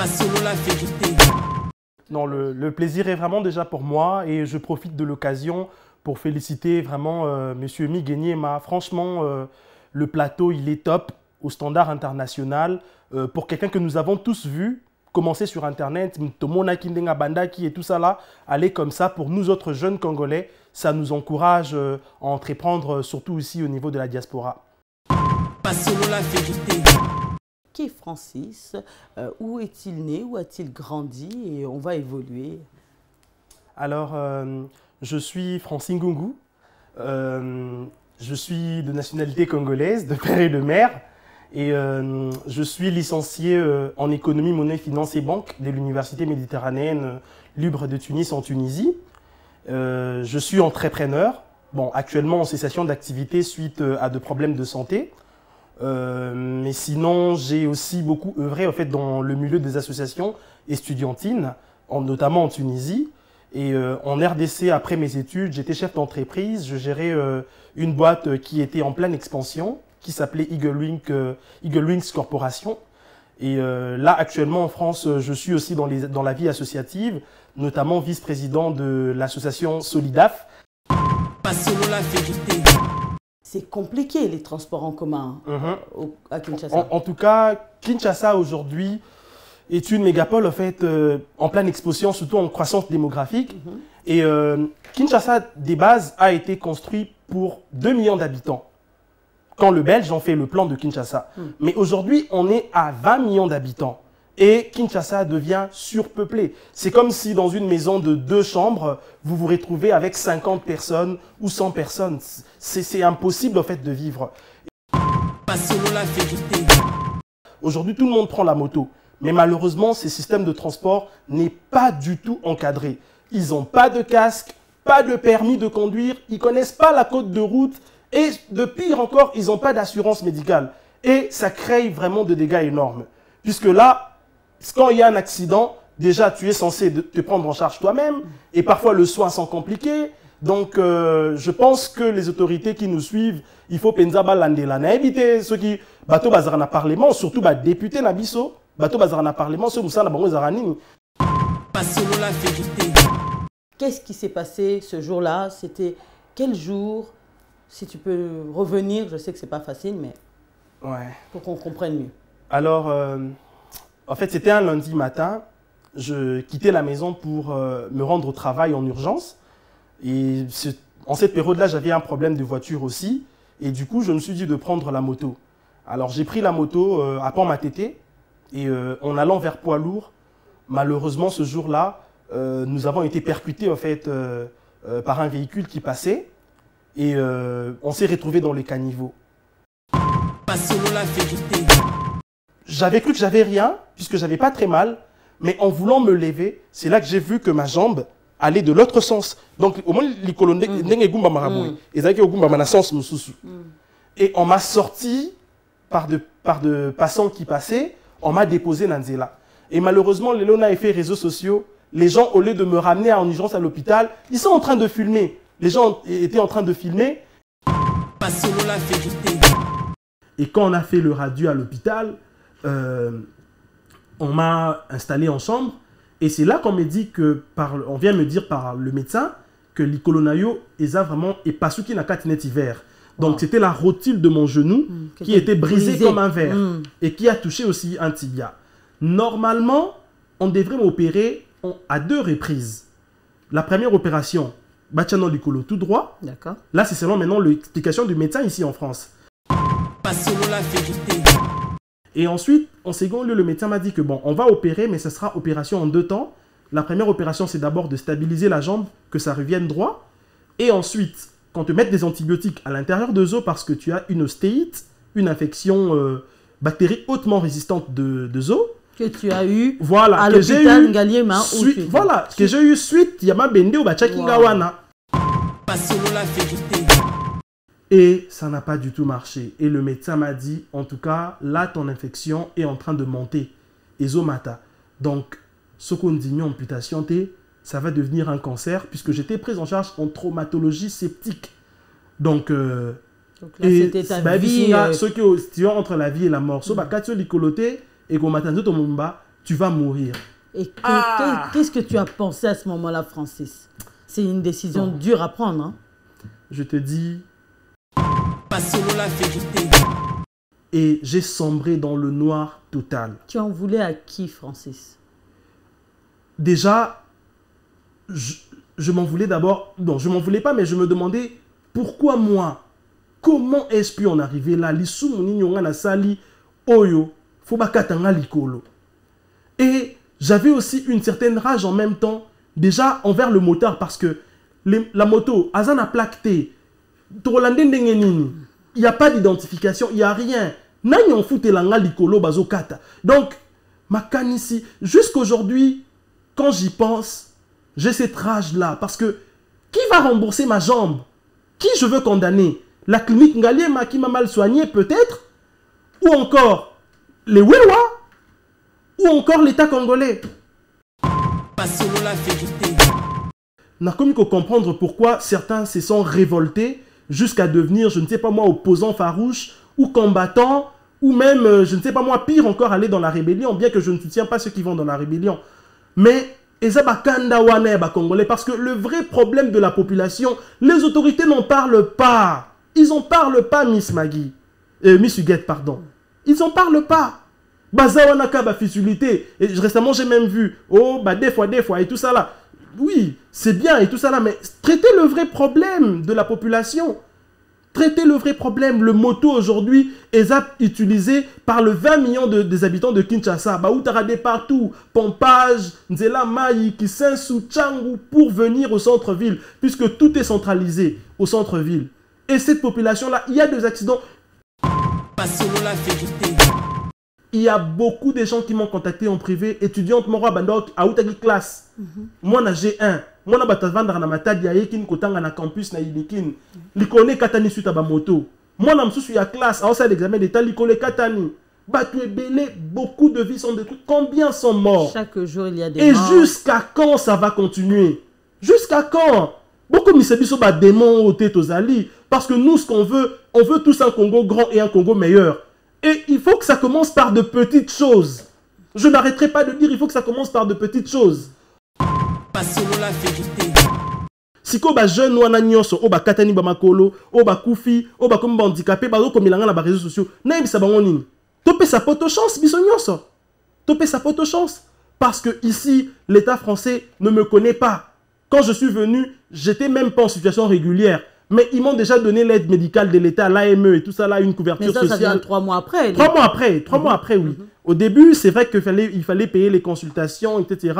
selon la vérité. Non, le plaisir est vraiment déjà pour moi et je profite de l'occasion pour féliciter vraiment Monsieur Migueniema. Franchement, le plateau, il est top au standard international. Pour quelqu'un que nous avons tous vu commencer sur Internet, Tomona Kindenga Bandaki et tout ça là, aller comme ça pour nous autres jeunes Congolais, ça nous encourage à entreprendre, surtout aussi au niveau de la diaspora. Pas selon la vérité. Qui est Francis? Où est-il né? Où a-t-il grandi? Et on va évoluer. Alors, je suis Francis Ngungu. Je suis de nationalité congolaise, de père et de mère. Et je suis licencié en économie, monnaie, finance et banque de l'Université méditerranéenne libre de Tunis en Tunisie. Je suis entrepreneur, bon, actuellement en cessation d'activité suite à de problèmes de santé. Mais sinon, j'ai aussi beaucoup œuvré en fait, dans le milieu des associations estudiantines, notamment en Tunisie. Et en RDC, après mes études, j'étais chef d'entreprise. Je gérais une boîte qui était en pleine expansion, qui s'appelait Eagle Wings Corporation. Et là, actuellement en France, je suis aussi dans la vie associative, notamment vice-président de l'association Solidaf. Pas selon la vérité. C'est compliqué les transports en commun à Kinshasa. En tout cas, Kinshasa aujourd'hui est une mégapole en fait en pleine expansion, surtout en croissance démographique. Et Kinshasa, des bases, a été construit pour 2 millions d'habitants. Quand le Belge en fait le plan de Kinshasa. Mais aujourd'hui, on est à 20 millions d'habitants. Et Kinshasa devient surpeuplé. C'est comme si dans une maison de 2 chambres, vous vous retrouvez avec 50 personnes ou 100 personnes. C'est impossible en fait de vivre. Pas selon la vérité. Aujourd'hui, tout le monde prend la moto. Mais malheureusement, ces systèmes de transport n'est pas du tout encadré. Ils n'ont pas de casque, pas de permis de conduire, ils ne connaissent pas la code de route et de pire encore, ils n'ont pas d'assurance médicale. Et ça crée vraiment de dégâts énormes. Puisque là, quand il y a un accident, déjà tu es censé te prendre en charge toi-même et parfois le soin sont compliqués. Donc je pense que les autorités qui nous suivent, il faut penser à l'andela, éviter ceux qui bateau bazar na parlement, surtout les députés nabiso, bateau bazar na parlement, ceux qui bango zaranini. Pas selon la vérité. Qu'est-ce qui s'est passé ce jour-là? C'était quel jour? Si tu peux revenir, je sais que c'est pas facile, mais pour qu'on comprenne mieux. Alors, en fait, c'était un lundi matin. Je quittais la maison pour me rendre au travail en urgence. Et en cette période-là, j'avais un problème de voiture aussi. Et du coup, je me suis dit de prendre la moto. Alors, j'ai pris la moto à Pont-Matété. Et en allant vers Poids-Lourd, malheureusement, ce jour-là, nous avons été percutés en fait, par un véhicule qui passait. Et on s'est retrouvés dans les caniveaux. Pas selon la vérité. J'avais cru que j'avais rien, puisque j'avais pas très mal. Mais en voulant me lever, c'est là que j'ai vu que ma jambe allait de l'autre sens. Donc, au moins, les colonnes et on m'a sorti par de passants qui passaient, on m'a déposé Nanzela. Et malheureusement, les Lona a fait réseaux sociaux. Les gens, au lieu de me ramener en urgence à l'hôpital, ils sont en train de filmer. Les gens étaient en train de filmer. Pas selon la vérité. Et quand on a fait le radio à l'hôpital, on m'a installé en chambre. Et c'est là qu'on me dit que, on vient me dire par le médecin que l'icolonayo est vraiment épassuki na katinet hiver. Donc c'était la rotule de mon genou qui était brisée comme un verre et qui a touché aussi un tibia. Normalement, on devrait m'opérer à 2 reprises. La première opération, Bachano Likolo tout droit. Là, c'est seulement maintenant l'explication du médecin ici en France. Pas selon la vérité. Et ensuite, en second lieu, le médecin m'a dit que bon, on va opérer, mais ce sera opération en 2 temps. La première opération, c'est d'abord de stabiliser la jambe, que ça revienne droit. Et ensuite, quand te mettre des antibiotiques à l'intérieur de os parce que tu as une ostéite, une infection bactérie hautement résistante de os. Que tu as eu à l'hôpital Ngaliema. Voilà, que j'ai eu suite, Yama Bende ou Bachakingawana. Pas selon la vérité. Et ça n'a pas du tout marché. Et le médecin m'a dit, en tout cas, là, ton infection est en train de monter. Ezomata. Donc, ce qu'on dit amputation, ça va devenir un cancer, puisque j'étais prise en charge en traumatologie septique. Donc là, c'était ta vie. Ceux qui sont entre la vie et la mort. So, quand tu es licoloté, et qu'on m'attend tout au monde, tu vas mourir. Et qu'est-ce que tu as pensé à ce moment-là, Francis? C'est une décision dure à prendre. Hein? Je te dis... Pas solo la vérité. Et j'ai sombré dans le noir total. Tu en voulais à qui, Francis? Déjà, je m'en voulais d'abord... Non, je m'en voulais pas, mais je me demandais pourquoi moi? Comment est-ce pu en arriver là? L'issou moni nyonga na sali oyo fobakatanga likolo. Et j'avais aussi une certaine rage en même temps, déjà envers le motard, parce que la moto, azana plaque T, il n'y a pas d'identification, il n'y a rien. Nani on fout langa likolo bazokata. Donc, makanisi, jusqu'aujourd'hui, quand j'y pense, j'ai cette rage-là, parce que qui va rembourser ma jambe? Qui je veux condamner? La clinique Ngaliema qui m'a mal soigné peut-être? Ou encore les Wewa? Ou encore l'État congolais? Pas solo la vérité. N'a comme qu'à comprendre pourquoi certains se sont révoltés jusqu'à devenir, je ne sais pas moi, opposants farouches ou combattants, ou même, je ne sais pas moi, pire encore, aller dans la rébellion, bien que je ne soutiens pas ceux qui vont dans la rébellion. Mais, Congolais, parce que le vrai problème de la population, les autorités n'en parlent pas. Ils n'en parlent pas, Miss Maggie. Miss Huguette, pardon. Ils n'en parlent pas. Bazawanaka, facilité. Et récemment, j'ai même vu, des fois, et tout ça là. Oui, c'est bien et tout ça là, mais traitez le vrai problème de la population. Traitez le vrai problème. Le moto aujourd'hui est utilisé par le 20 millions des habitants de Kinshasa. Baoutarade partout, Pompage, Nzela Maï, Kisensu, Tchangou, pour venir au centre-ville, puisque tout est centralisé au centre-ville. Et cette population-là, il y a des accidents. Pas solo la vérité. Il y a beaucoup de gens qui m'ont contacté en privé, étudiante Moro Bandok, à Outagi classe. Moi, na G1. Moi, na Batavandra na Matadi, ya Yekin, Kotanga na campus na Ilikin. Likone Katani suite à Bamoto. Moi, na Msousu ya classe, à Osa l'examen d'état, Likone Katani. Batou et Belé, beaucoup de vies sont détruites. Combien sont morts? Chaque jour, il y a des Et morts. jusqu'à quand ça va continuer? Jusqu'à quand? Beaucoup de misebiso ba démons au tête aux alliés. Parce que nous, ce qu'on veut, on veut tous un Congo grand et un Congo meilleur. Et il faut que ça commence par de petites choses. Je n'arrêterai pas de dire il faut que ça commence par de petites choses. Pas solo la vérité. Si ko ba jeune wana nyonso o ba katani ba makolo, o ba kufi, o ba comme handicapé, ba ko milanga na ba réseaux sociaux. Na yebisa bango nini? Topé sa poto chance biso nyonso. Topé sa poto chance parce que ici l'État français ne me connaît pas. Quand je suis venu, j'étais même pas en situation régulière. Mais ils m'ont déjà donné l'aide médicale de l'État, l'AME et tout ça là, une couverture sociale. Ça vient 3 mois après. 3 mois après, 3 mois après, oui. Au début, c'est vrai qu'il fallait payer les consultations, etc.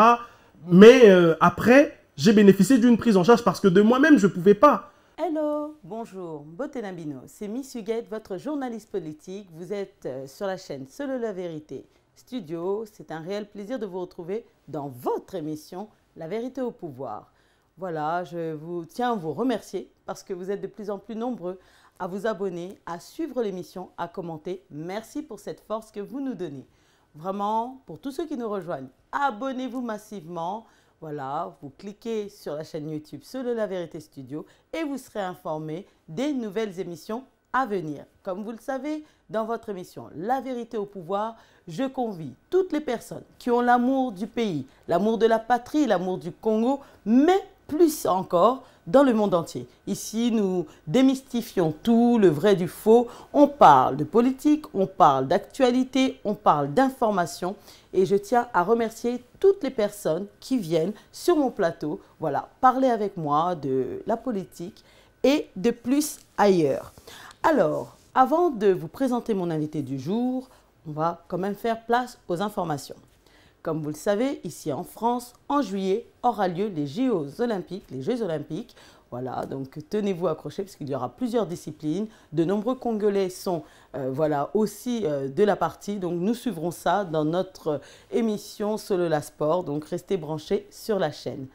Mais après, j'ai bénéficié d'une prise en charge parce que de moi-même, je ne pouvais pas. Hello, bonjour, Mbote Nambino, c'est Miss Huguette, votre journaliste politique. Vous êtes sur la chaîne Seule la Vérité Studio. C'est un réel plaisir de vous retrouver dans votre émission La Vérité au pouvoir. Voilà, je vous tiens à vous remercier parce que vous êtes de plus en plus nombreux à vous abonner, à suivre l'émission, à commenter. Merci pour cette force que vous nous donnez. Vraiment, pour tous ceux qui nous rejoignent, abonnez-vous massivement. Voilà, vous cliquez sur la chaîne YouTube Seule la Vérité Studio et vous serez informé des nouvelles émissions à venir. Comme vous le savez, dans votre émission La Vérité au pouvoir, je convie toutes les personnes qui ont l'amour du pays, l'amour de la patrie, l'amour du Congo, mais plus encore dans le monde entier. Ici, nous démystifions tout, le vrai du faux. On parle de politique, on parle d'actualité, on parle d'information. Et je tiens à remercier toutes les personnes qui viennent sur mon plateau, voilà, parler avec moi de la politique et de plus ailleurs. Alors, avant de vous présenter mon invité du jour, on va quand même faire place aux informations. Comme vous le savez, ici en France, en juillet, aura lieu les JO olympiques, les Jeux olympiques. Voilà, donc tenez-vous accrochés parce qu'il y aura plusieurs disciplines. De nombreux Congolais sont voilà, aussi de la partie. Donc nous suivrons ça dans notre émission Solo la Sport. Donc restez branchés sur la chaîne.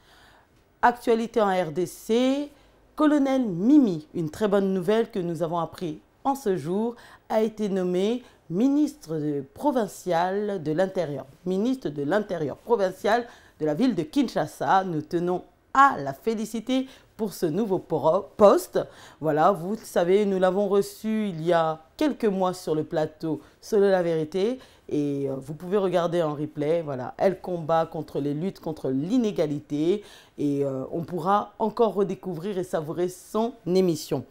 Actualité en RDC, Colonel Mimi, une très bonne nouvelle que nous avons appris en ce jour, a été nommé ministre provincial de l'Intérieur. Ministre de l'Intérieur provincial de la ville de Kinshasa. Nous tenons à la féliciter pour ce nouveau poste. Voilà, vous le savez, nous l'avons reçu il y a quelques mois sur le plateau Seule la Vérité. Et vous pouvez regarder en replay. Voilà, elle combat contre les luttes contre l'inégalité. Et on pourra encore redécouvrir et savourer son émission.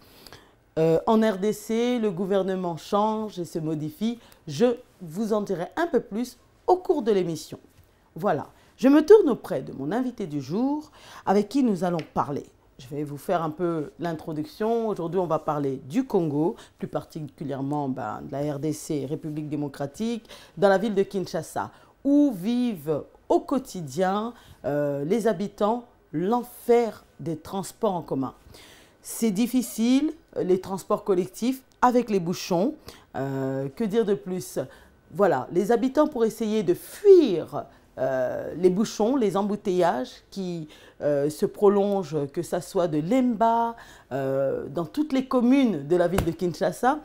En RDC, le gouvernement change et se modifie. Je vous en dirai un peu plus au cours de l'émission. Voilà, je me tourne auprès de mon invité du jour avec qui nous allons parler. Je vais vous faire un peu l'introduction. Aujourd'hui, on va parler du Congo, plus particulièrement de la RDC, République démocratique, dans la ville de Kinshasa, où vivent au quotidien les habitants l'enfer des transports en commun. C'est difficile, les transports collectifs, avec les bouchons. Que dire de plus? Voilà, les habitants, pour essayer de fuir les bouchons, les embouteillages qui se prolongent, que ce soit de Lemba, dans toutes les communes de la ville de Kinshasa,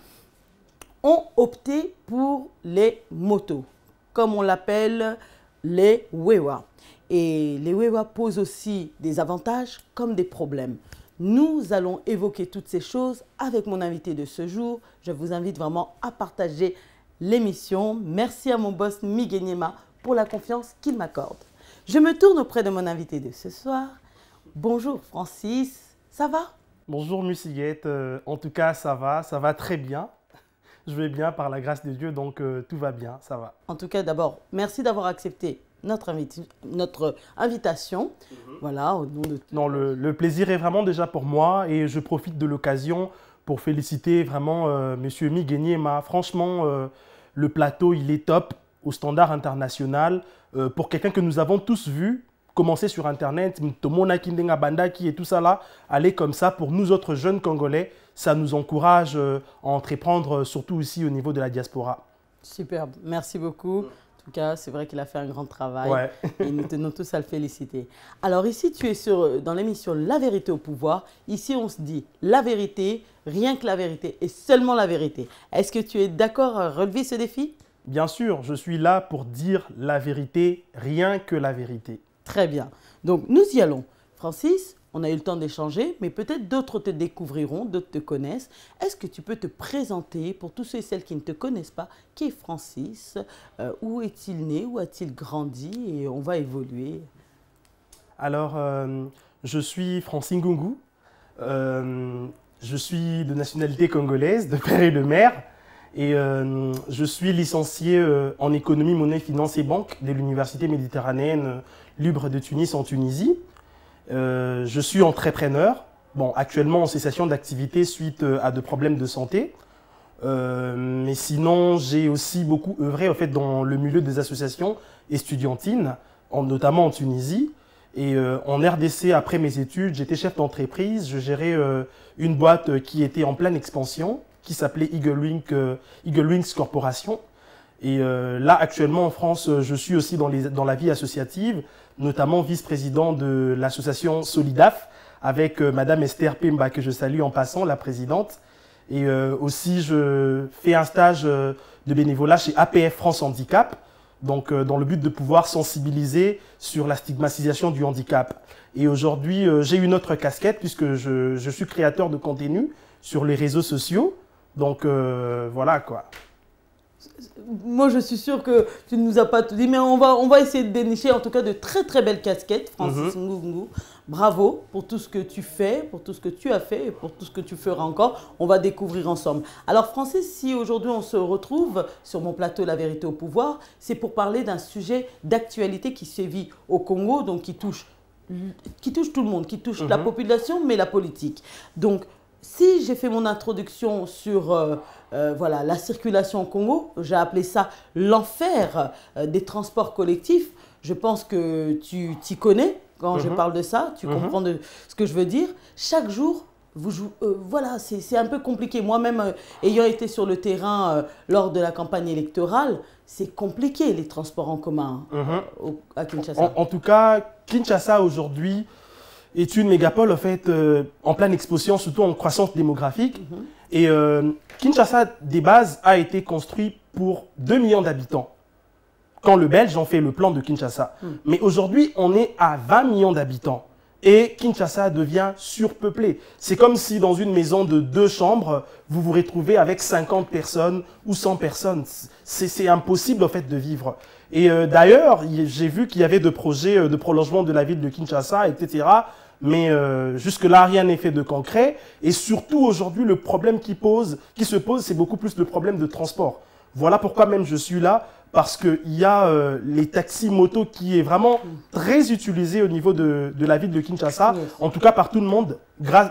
ont opté pour les motos, comme on l'appelle les Wewa. Et les Wewa posent aussi des avantages comme des problèmes. Nous allons évoquer toutes ces choses avec mon invité de ce jour. Je vous invite vraiment à partager l'émission. Merci à mon boss Miguel Niema pour la confiance qu'il m'accorde. Je me tourne auprès de mon invité de ce soir. Bonjour Francis, ça va? Bonjour Musiguette, en tout cas ça va très bien. Je vais bien par la grâce de Dieu, donc tout va bien, ça va. En tout cas, d'abord, merci d'avoir accepté notre invitation. Voilà, au nom de... Non, le plaisir est vraiment déjà pour moi et je profite de l'occasion pour féliciter vraiment Monsieur Miguel Niema. Franchement, le plateau, il est top, au standard international. Pour quelqu'un que nous avons tous vu commencer sur Internet, Tomona Kindenga Bandaki et tout ça là, aller comme ça, pour nous autres jeunes Congolais, ça nous encourage à entreprendre, surtout ici au niveau de la diaspora. Superbe, merci beaucoup. En tout cas, c'est vrai qu'il a fait un grand travail. Ouais. Et nous tenons tous à le féliciter. Alors ici, tu es dans l'émission La vérité au pouvoir. Ici, on se dit la vérité, rien que la vérité et seulement la vérité. Est-ce que tu es d'accord à relever ce défi? Bien sûr, je suis là pour dire la vérité, rien que la vérité. Très bien. Donc, nous y allons. Francis, on a eu le temps d'échanger, mais peut-être d'autres te découvriront, d'autres te connaissent. Est-ce que tu peux te présenter pour tous ceux et celles qui ne te connaissent pas? Qui est Francis? Où est-il né? Où a-t-il grandi? Et on va évoluer. Alors, je suis Francine Ngungu. Je suis de nationalité congolaise, de père et de mère. Et je suis licencié en économie, monnaie, finance et banque de l'Université méditerranéenne libre de Tunis en Tunisie. Je suis entrepreneur, bon, actuellement en cessation d'activité suite à de problèmes de santé. Mais sinon, j'ai aussi beaucoup œuvré en fait, dans le milieu des associations estudiantines, notamment en Tunisie. Et en RDC, après mes études, j'étais chef d'entreprise. Je gérais une boîte qui était en pleine expansion, qui s'appelait Eagle Wings Corporation. Et là, actuellement en France, je suis aussi dans la vie associative, notamment vice-président de l'association Solidaf, avec Madame Esther Pemba, que je salue en passant, la présidente. Et aussi, je fais un stage de bénévolat chez APF France Handicap, donc dans le but de pouvoir sensibiliser sur la stigmatisation du handicap. Et aujourd'hui, j'ai une autre casquette, puisque je suis créateur de contenu sur les réseaux sociaux. Donc voilà quoi. Moi, je suis sûre que tu ne nous as pas tout dit, mais on va essayer de dénicher en tout cas de très très belles casquettes, Francis Ngungu. Bravo pour tout ce que tu fais, pour tout ce que tu as fait et pour tout ce que tu feras encore. On va découvrir ensemble. Alors Francis, si aujourd'hui on se retrouve sur mon plateau La vérité au pouvoir, c'est pour parler d'un sujet d'actualité qui sévit au Congo, donc qui touche tout le monde, qui touche la population, mais la politique. Donc, si j'ai fait mon introduction sur voilà, la circulation au Congo, j'ai appelé ça l'enfer des transports collectifs. Je pense que tu t'y connais quand je parle de ça, tu comprends ce que je veux dire. Chaque jour, voilà, c'est un peu compliqué. Moi-même, ayant été sur le terrain lors de la campagne électorale, c'est compliqué les transports en commun à Kinshasa. En tout cas, Kinshasa aujourd'hui est une mégapole en fait en pleine explosion, surtout en croissance démographique. Et Kinshasa, des bases, a été construit pour 2 millions d'habitants. Quand le Belge en fait le plan de Kinshasa. Mais aujourd'hui, on est à 20 millions d'habitants. et Kinshasa devient surpeuplé. C'est comme si dans une maison de 2 chambres, vous vous retrouvez avec 50 personnes ou 100 personnes. C'est impossible en fait de vivre. Et d'ailleurs, j'ai vu qu'il y avait des projets de prolongement de la ville de Kinshasa, etc. Mais jusque-là, rien n'est fait de concret. Et surtout, aujourd'hui, le problème qui se pose, c'est beaucoup plus le problème de transport. Voilà pourquoi même je suis là, parce qu'il y a les taxis motos qui est vraiment très utilisé au niveau de la ville de Kinshasa, en tout cas par tout le monde,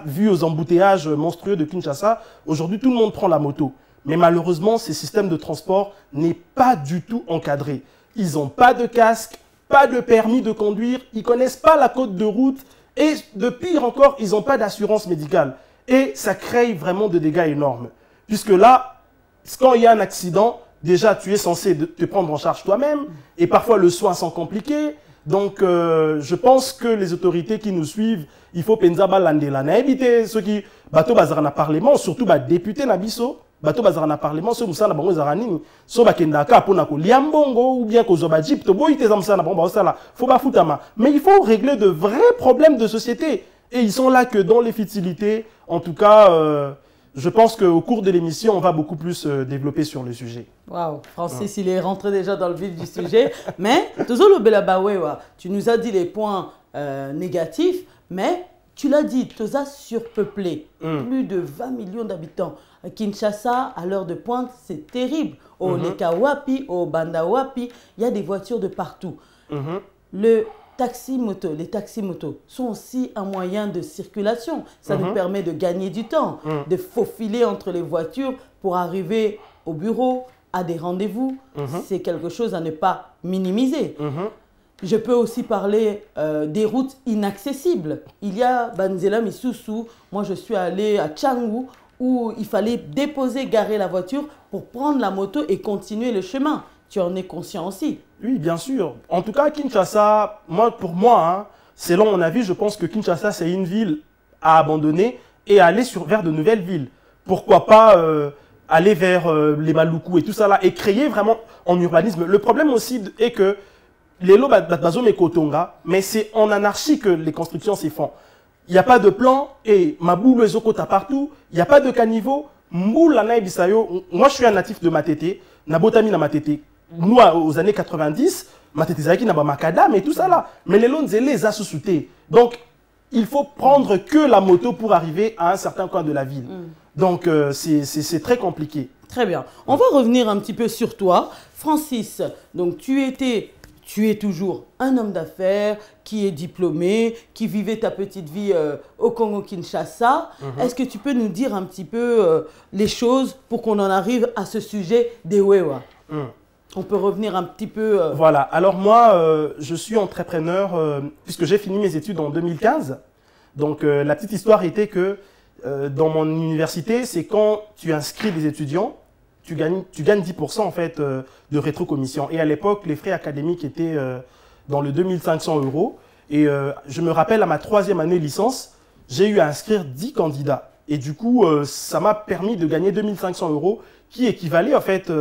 vu aux embouteillages monstrueux de Kinshasa. Aujourd'hui, tout le monde prend la moto. Mais malheureusement, ces systèmes de transport n'est pas du tout encadré. Ils n'ont pas de casque, pas de permis de conduire, ils ne connaissent pas la code de route et de pire encore, ils n'ont pas d'assurance médicale. Et ça crée vraiment de dégâts énormes. Puisque là, quand il y a un accident, déjà tu es censé te prendre en charge toi-même et parfois le soin sont compliqués. Donc je pense que les autorités qui nous suivent, il faut penser à éviter ceux qui bateau bazar parlement, surtout les députés nabiso. Bato bazarana parlement so musana bango zaranini so bakenda ka pona ko liambongo ou bien ko zoba jeep to boy te zamsana bango basala faut ba futama, mais il faut régler de vrais problèmes de société et ils sont là que dans les futilités. En tout cas je pense qu'au cours de l'émission on va beaucoup plus développer sur le sujet. Waouh, Francis il est rentré déjà dans le vif du sujet. Mais Tozolo Belabawewa, tu nous as dit les points négatifs, mais tu l'as dit, Toza surpeuplé, plus de 20 millions d'habitants. Kinshasa, à l'heure de pointe, c'est terrible. Au Lekawapi, au Bandawapi, il y a des voitures de partout. Les taxis-motos sont aussi un moyen de circulation. Ça nous permet de gagner du temps, de faufiler entre les voitures pour arriver au bureau, à des rendez-vous. C'est quelque chose à ne pas minimiser. Je peux aussi parler des routes inaccessibles. Il y a Banzela Misusu. Moi, je suis allé à Tchangou où il fallait déposer, garer la voiture pour prendre la moto et continuer le chemin. Tu en es conscient aussi? Oui, bien sûr. En tout cas, Kinshasa, pour moi, selon mon avis, je pense que Kinshasa, c'est une ville à abandonner et à aller vers de nouvelles villes. Pourquoi pas aller vers les Maluku et tout ça là et créer vraiment en urbanisme. Le problème aussi est que les lots bazome kotonga, mais c'est en anarchie que les constructions s'y font. Il n'y a pas de plan et Maboulou et Zokota partout. Il n'y a pas de caniveau. Moi, je suis un natif de Matete. Nabotami na Matete. Nous, aux années 90, Matete Zaki n'a pas macadam et tout ça là. Mais les lots les a sous-soutés. Donc, il faut prendre que la moto pour arriver à un certain coin de la ville. Donc, c'est très compliqué. Très bien. On va revenir un petit peu sur toi. Francis, donc tu es toujours un homme d'affaires qui est diplômé, qui vivait ta petite vie au Congo-Kinshasa. Est-ce que tu peux nous dire un petit peu les choses pour qu'on en arrive à ce sujet des Wewa? On peut revenir un petit peu... Voilà. Alors moi, je suis entrepreneur puisque j'ai fini mes études en 2015. Donc la petite histoire était que dans mon université, c'est quand tu inscris des étudiants, tu gagnes 10% en fait de rétrocommission. Et à l'époque, les frais académiques étaient dans le 2500 €. Et je me rappelle, à ma 3e année licence, j'ai eu à inscrire 10 candidats. Et du coup, ça m'a permis de gagner 2500 € qui équivalait en fait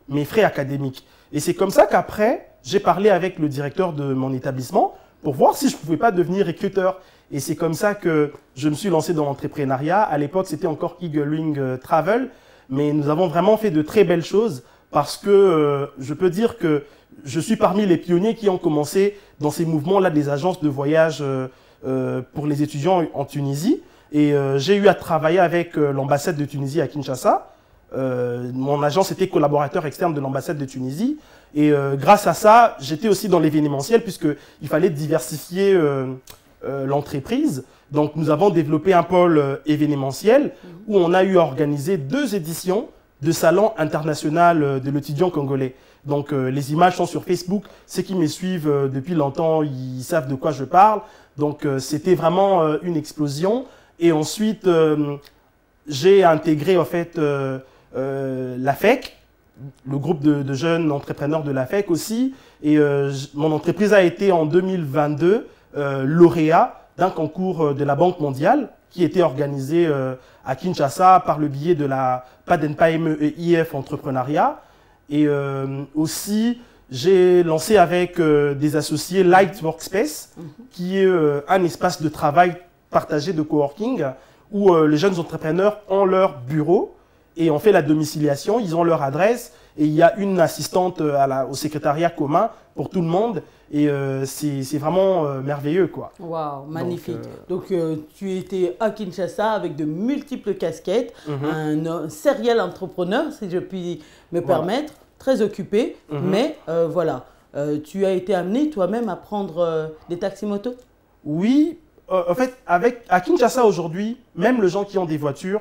mes frais académiques. Et c'est comme ça qu'après, j'ai parlé avec le directeur de mon établissement pour voir si je ne pouvais pas devenir recruteur. Et c'est comme ça que je me suis lancé dans l'entrepreneuriat. À l'époque, c'était encore Eagle Wing Travel. Mais nous avons vraiment fait de très belles choses parce que je peux dire que je suis parmi les pionniers qui ont commencé dans ces mouvements-là des agences de voyage pour les étudiants en Tunisie. Et j'ai eu à travailler avec l'ambassade de Tunisie à Kinshasa. Mon agence était collaborateur externe de l'ambassade de Tunisie. Et grâce à ça, j'étais aussi dans l'événementiel puisqu'il fallait diversifier l'entreprise. Donc, nous avons développé un pôle événementiel où on a eu à organiser 2 éditions de salon international de l'étudiant congolais. Donc, les images sont sur Facebook. Ceux qui me suivent depuis longtemps, ils savent de quoi je parle. Donc, c'était vraiment une explosion. Et ensuite, j'ai intégré en fait la FEC, le groupe de jeunes entrepreneurs de la FEC aussi. Et mon entreprise a été en 2022 lauréat d'un concours de la Banque mondiale qui était organisé à Kinshasa par le biais de la PADENPAME et IF Entrepreneuriat. Et aussi, j'ai lancé avec des associés Light Workspace, qui est un espace de travail partagé de coworking, où les jeunes entrepreneurs ont leur bureau et on fait la domiciliation, ils ont leur adresse et il y a une assistante au secrétariat commun pour tout le monde et c'est vraiment merveilleux, quoi. Waouh, magnifique. Donc, tu étais à Kinshasa avec de multiples casquettes, un serial entrepreneur, si je puis me permettre, très occupé, mais voilà, tu as été amené toi-même à prendre des taxis-motos? Oui, en fait, à Kinshasa aujourd'hui, même les gens qui ont des voitures,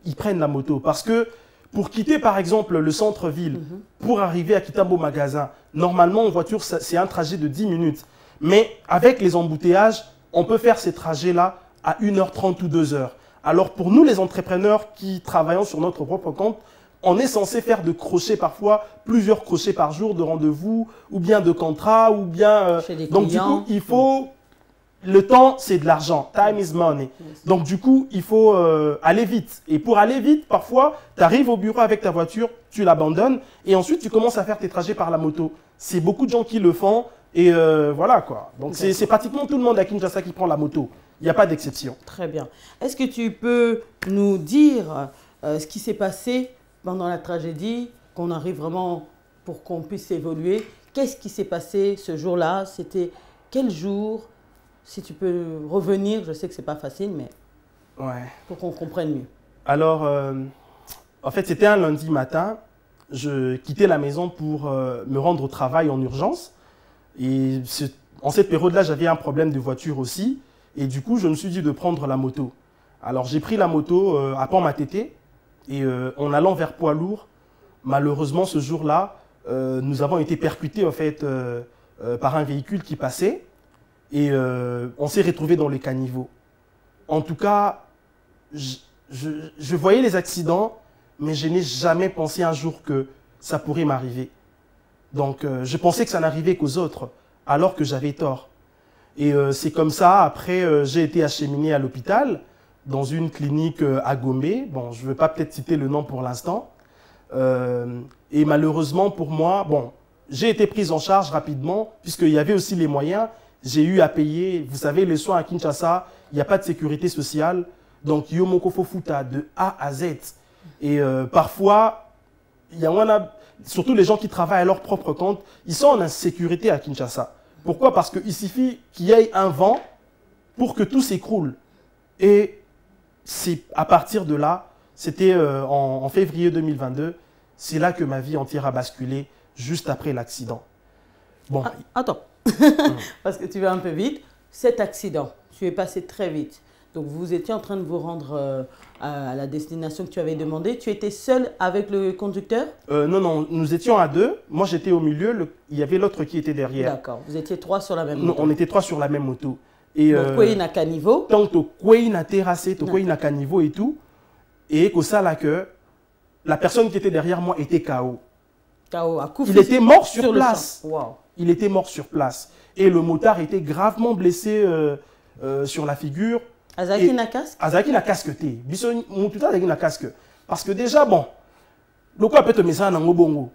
ils prennent la moto parce que pour quitter par exemple le centre-ville, pour arriver à Kitambo Magasin, normalement en voiture c'est un trajet de 10 minutes. Mais avec les embouteillages, on peut faire ces trajets-là à 1h30 ou 2h. Alors pour nous les entrepreneurs qui travaillons sur notre propre compte, on est censé faire de crochets parfois, plusieurs crochets par jour de rendez-vous, ou bien de contrats, ou bien... Chez des donc clients. du coup, il faut... Le temps, c'est de l'argent. Time is money. Donc, du coup, il faut aller vite. Et pour aller vite, parfois, tu arrives au bureau avec ta voiture, tu l'abandonnes et ensuite, tu commences à faire tes trajets par la moto. C'est beaucoup de gens qui le font et voilà, quoi. Donc, c'est pratiquement tout le monde à Kinshasa qui prend la moto. Il n'y a pas d'exception. Très bien. Est-ce que tu peux nous dire ce qui s'est passé pendant la tragédie, qu'on arrive vraiment pour qu'on puisse évoluer? Qu'est-ce qui s'est passé ce jour-là? C'était quel jour? Si tu peux revenir, je sais que ce n'est pas facile, mais pour qu'on comprenne mieux. Alors, en fait, c'était un lundi matin. Je quittais la maison pour me rendre au travail en urgence. Et en cette période-là, j'avais un problème de voiture aussi. Et du coup, je me suis dit de prendre la moto. Alors, j'ai pris la moto à Pont-Matété. Et en allant vers Poids-Lourd, malheureusement, ce jour-là, nous avons été percutés en fait, par un véhicule qui passait. Et on s'est retrouvés dans les caniveaux. En tout cas, je voyais les accidents, mais je n'ai jamais pensé un jour que ça pourrait m'arriver. Donc, je pensais que ça n'arrivait qu'aux autres, alors que j'avais tort. Et c'est comme ça, après, j'ai été acheminé à l'hôpital, dans une clinique à Gombe. Bon, je ne veux pas peut-être citer le nom pour l'instant. Et malheureusement pour moi, bon, j'ai été prise en charge rapidement, puisqu'il y avait aussi les moyens. J'ai eu à payer, vous savez, les soins à Kinshasa, il n'y a pas de sécurité sociale. Donc, Yomoko Fofuta de A à Z. Et parfois, surtout les gens qui travaillent à leur propre compte, ils sont en insécurité à Kinshasa. Pourquoi? Parce qu'il suffit qu'il y ait un vent pour que tout s'écroule. Et c'est à partir de là, c'était en février 2022, c'est là que ma vie entière a basculé, juste après l'accident. Bon. Attends. Parce que tu vas un peu vite. Cet accident, tu es passé très vite. Donc, vous étiez en train de vous rendre à la destination que tu avais demandé. Tu étais seul avec le conducteur? Non, nous étions à deux. Moi, j'étais au milieu. Il y avait l'autre qui était derrière. D'accord. Vous étiez trois sur la même moto? Non, on était trois sur la même moto. Et, donc, Kwei na caniveau? Tant que Kwei na terrassé, Kwei na caniveau et tout. Et que ça, là, que la personne qui était derrière moi était KO. KO, à coup il était mort sur place. Wow. Il était mort sur place. Et le motard était gravement blessé sur la figure. Azaki na casque? Azaki na casque. Azaki na casque. Parce que déjà, bon, le quoi peut te mettre ça dans le bongo,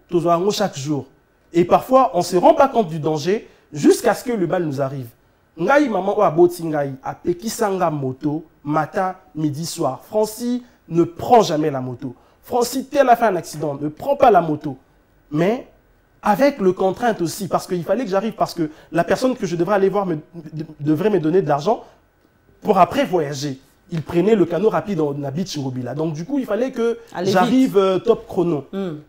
chaque jour. Et parfois, on ne se rend pas compte du danger jusqu'à ce que le bal nous arrive. Ngai maman ou aboti ngai a pekisanga moto matin, midi, soir. Francis ne prend jamais la moto. Francis, tel a fait un accident, ne prend pas la moto. Mais avec le contrainte aussi, parce qu'il fallait que j'arrive, parce que la personne que je devrais aller voir devrait me donner de l'argent pour après voyager. Il prenait le canot rapide en Beach Ngobila. Donc du coup, il fallait que j'arrive top chrono.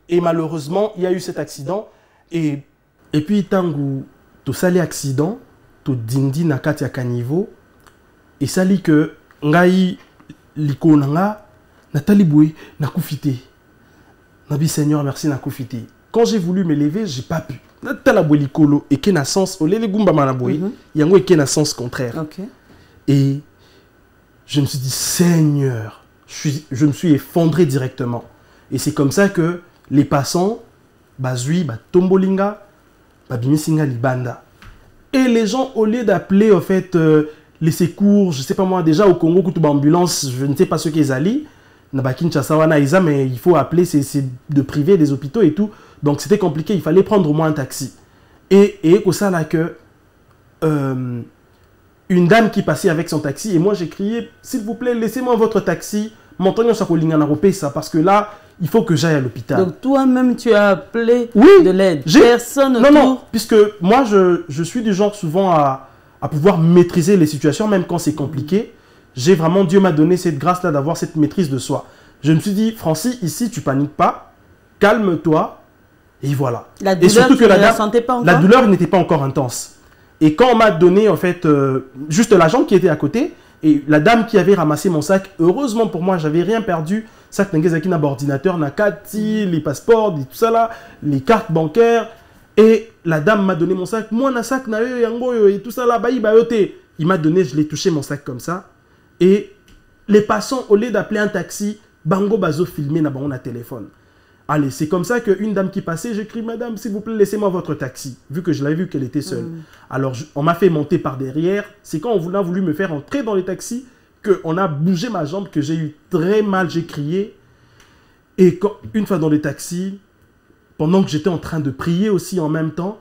Et malheureusement, il y a eu cet accident. Et puis, tangu to sali accident, to dindi na kati ya kanivo, et sali que ngai liko nanga natali boué na kufite. Nabi Seigneur, merci na kufite. Quand j'ai voulu me lever, j'ai pas pu. Natala boué likolo et ken a sens olele gumba manaboué, yango et ken a sens contraire. Okay. Et je me suis dit, Seigneur, je me suis effondré directement. Et c'est comme ça que les passants, bazui, tombolinga, bimisinga libanda. Et les gens, au lieu d'appeler en fait les secours, je sais pas moi, déjà au Congo, quand tu ambulance, je ne sais pas ce qu'ils allaient, na Kinshasa wana eza, mais il faut appeler, c'est de privé, des hôpitaux et tout. Donc c'était compliqué, il fallait prendre au moins un taxi. Et au ça là que une dame qui passait avec son taxi, et moi j'ai crié, s'il vous plaît, laissez-moi votre taxi, montagne Sakolinga na ça, parce que là, il faut que j'aille à l'hôpital. Donc toi-même, tu as appelé Oui, de l'aide. Personne autour. Non, puisque moi, je suis du genre souvent à pouvoir maîtriser les situations, même quand c'est compliqué. J'ai vraiment, Dieu m'a donné cette grâce-là d'avoir cette maîtrise de soi. Je me suis dit, Francis, ici, tu paniques pas, calme-toi, et voilà. La douleur, et surtout que la sentais pas encore? La douleur n'était pas encore intense. Et quand on m'a donné, en fait, juste la jambe qui était à côté, et la dame qui avait ramassé mon sac, heureusement pour moi, j'avais rien perdu. Sac n'engezaki na ordinateur, na kati, les passeports, tout ça là, les cartes bancaires. Et la dame m'a donné mon sac. Moi, na sac na yango et tout ça là, baï bayote. Il m'a donné, je l'ai touché mon sac comme ça. Et les passants, au lieu d'appeler un taxi, bango bazo filmé na bango na téléphone. Allez, c'est comme ça qu'une dame qui passait, j'ai crié, madame, s'il vous plaît, laissez-moi votre taxi. Vu que je l'avais vu qu'elle était seule. Alors, on m'a fait monter par derrière. C'est quand on a voulu me faire entrer dans les taxis qu'on a bougé ma jambe, que j'ai eu très mal, j'ai crié. Et quand, une fois dans les taxis, pendant que j'étais en train de prier aussi en même temps,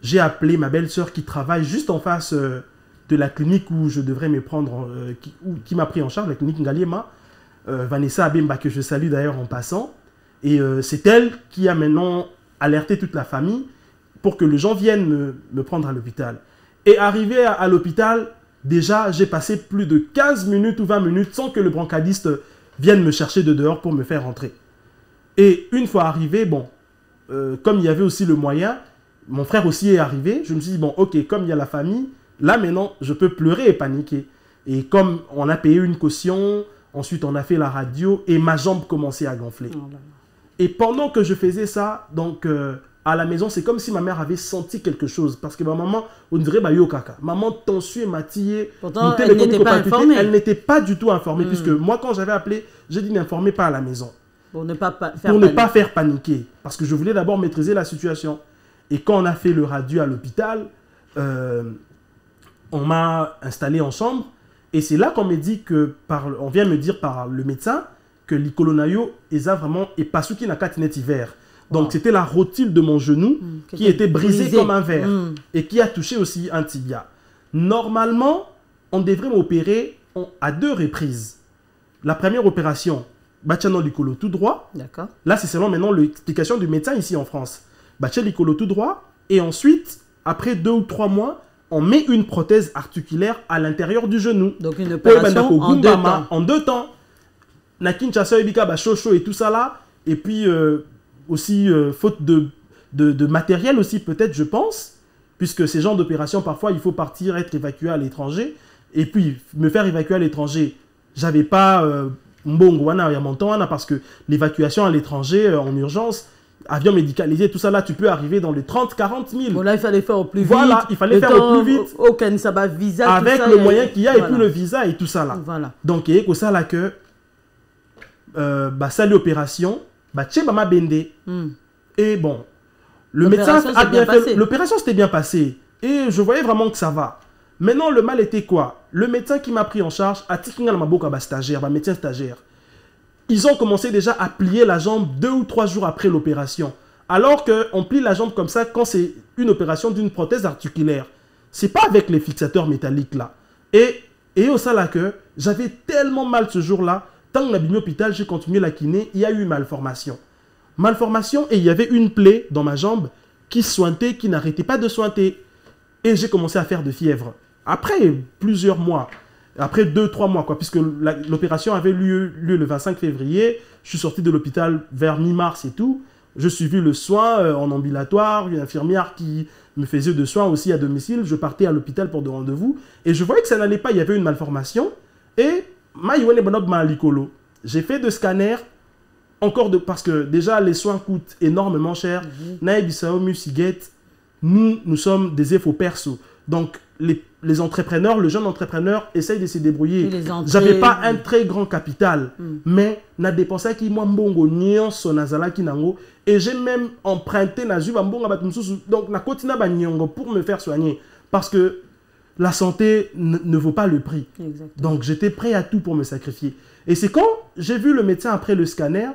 j'ai appelé ma belle-sœur qui travaille juste en face de la clinique où je devrais me prendre, qui m'a pris en charge, la clinique Ngaliema, Vanessa Abemba, que je salue d'ailleurs en passant. Et c'est elle qui a maintenant alerté toute la famille pour que les gens viennent me prendre à l'hôpital. Et arrivé à l'hôpital, déjà, j'ai passé plus de 15 minutes ou 20 minutes sans que le brancardiste vienne me chercher de dehors pour me faire rentrer. Et une fois arrivé, bon, comme il y avait aussi le moyen, mon frère aussi est arrivé, je me suis dit, bon, ok, comme il y a la famille, là maintenant, je peux pleurer et paniquer. Et comme on a payé une caution, ensuite on a fait la radio et ma jambe commençait à gonfler. Oh là là. Et pendant que je faisais ça, donc à la maison, c'est comme si ma mère avait senti quelque chose. Parce que ma maman, on dirait, bah yo kaka. Maman tensuée, matillée. Pourtant, elle n'était pas informée. Elle n'était pas du tout informée. Puisque moi, quand j'avais appelé, j'ai dit n'informez pas à la maison. Pour ne pas faire paniquer. Parce que je voulais d'abord maîtriser la situation. Et quand on a fait le radio à l'hôpital, on m'a installé en chambre. Et c'est là qu'on me dit que, on vient me dire par le médecin, que l'icolonayo est vraiment et pas ce qui n'a qu'à tenir hiver. Donc c'était la rotule de mon genou qui était brisée comme un verre et qui a touché aussi un tibia. Normalement, on devrait m'opérer à 2 reprises. La première opération, bachano l'icolo tout droit. D'accord. Là, c'est seulement maintenant l'explication du médecin ici en France. Bachano l'icolo tout droit et ensuite, après 2 ou 3 mois, on met une prothèse articulaire à l'intérieur du genou. Donc une opération en 2 temps. En 2 temps. Na Kinshasa, Ebika, Chocho et tout ça là. Et puis aussi, faute de matériel aussi, peut-être, je pense. Puisque ces genres d'opérations, parfois, il faut partir, être évacué à l'étranger. Et puis, me faire évacuer à l'étranger, j'avais pas mbongo wana ya mon temps wana parce que l'évacuation à l'étranger en urgence, avion médicalisé, tout ça là, tu peux arriver dans les 30-40 000. Bon là, il fallait faire au plus vite. Voilà, il fallait faire au plus vite. Aucun sabbat visa. Avec tout ça, le moyen qu'il y a et puis le visa et tout ça là. Voilà. Donc, il y a que ça là que ça l'opération, mama bende. Et bon, le médecin a bien fait. L'opération s'était bien passée. Et je voyais vraiment que ça va. Maintenant, le mal était quoi? Le médecin qui m'a pris en charge a tikinga ma boka stagiaire, médecin stagiaire. Ils ont commencé déjà à plier la jambe 2 ou 3 jours après l'opération. Alors qu'on plie la jambe comme ça quand c'est une opération d'une prothèse articulaire. C'est pas avec les fixateurs métalliques là. Et au ça là que j'avais tellement mal ce jour-là. Tant que l'abîme hôpital, j'ai continué la kiné, il y a eu malformation. Malformation et il y avait une plaie dans ma jambe qui sointait, qui n'arrêtait pas de sointer. Et j'ai commencé à faire de fièvre. Après plusieurs mois, après 2-3 mois, quoi, puisque l'opération avait lieu le 25 février, je suis sorti de l'hôpital vers mi-mars et tout. Je suivis le soin en ambulatoire, une infirmière qui me faisait de soins aussi à domicile. Je partais à l'hôpital pour des rendez-vous et je voyais que ça n'allait pas, il y avait une malformation. Et j'ai fait de scanner, parce que déjà les soins coûtent énormément cher. Nous sommes des efforts perso. Donc les entrepreneurs, le jeune entrepreneur essaye de se débrouiller. J'avais pas un très grand capital, mais n'a dépensé qui moi mbongo nyonso nazala kinango et j'ai même emprunté na juba mbongo batumsusu. Donc na kotina ba nyongo pour me faire soigner parce que la santé ne vaut pas le prix. Exactement. Donc j'étais prêt à tout pour me sacrifier. Et c'est quand j'ai vu le médecin après le scanner.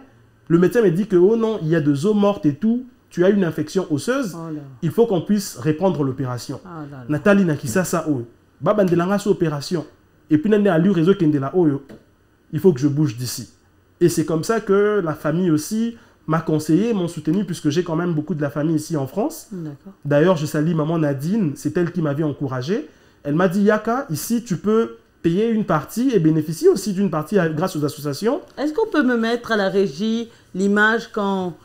Le médecin me dit que, oh non, il y a des os mortes et tout. Tu as une infection osseuse. Oh là. Il faut qu'on puisse reprendre l'opération. Ah là là. Nathalie Nakisa, ça, oh. Baba Ndelanga, sur opération. Et puis, Nande a lu réseau Kendela, oh, il faut que je bouge d'ici. Et c'est comme ça que la famille aussi m'a conseillé, m'ont soutenu, puisque j'ai quand même beaucoup de la famille ici en France. D'accord. D'ailleurs, je salue maman Nadine, c'est elle qui m'avait encouragé. Elle m'a dit, Yaka, ici, tu peux payer une partie et bénéficier aussi d'une partie grâce aux associations. Est-ce qu'on peut me mettre à la régie l'image quand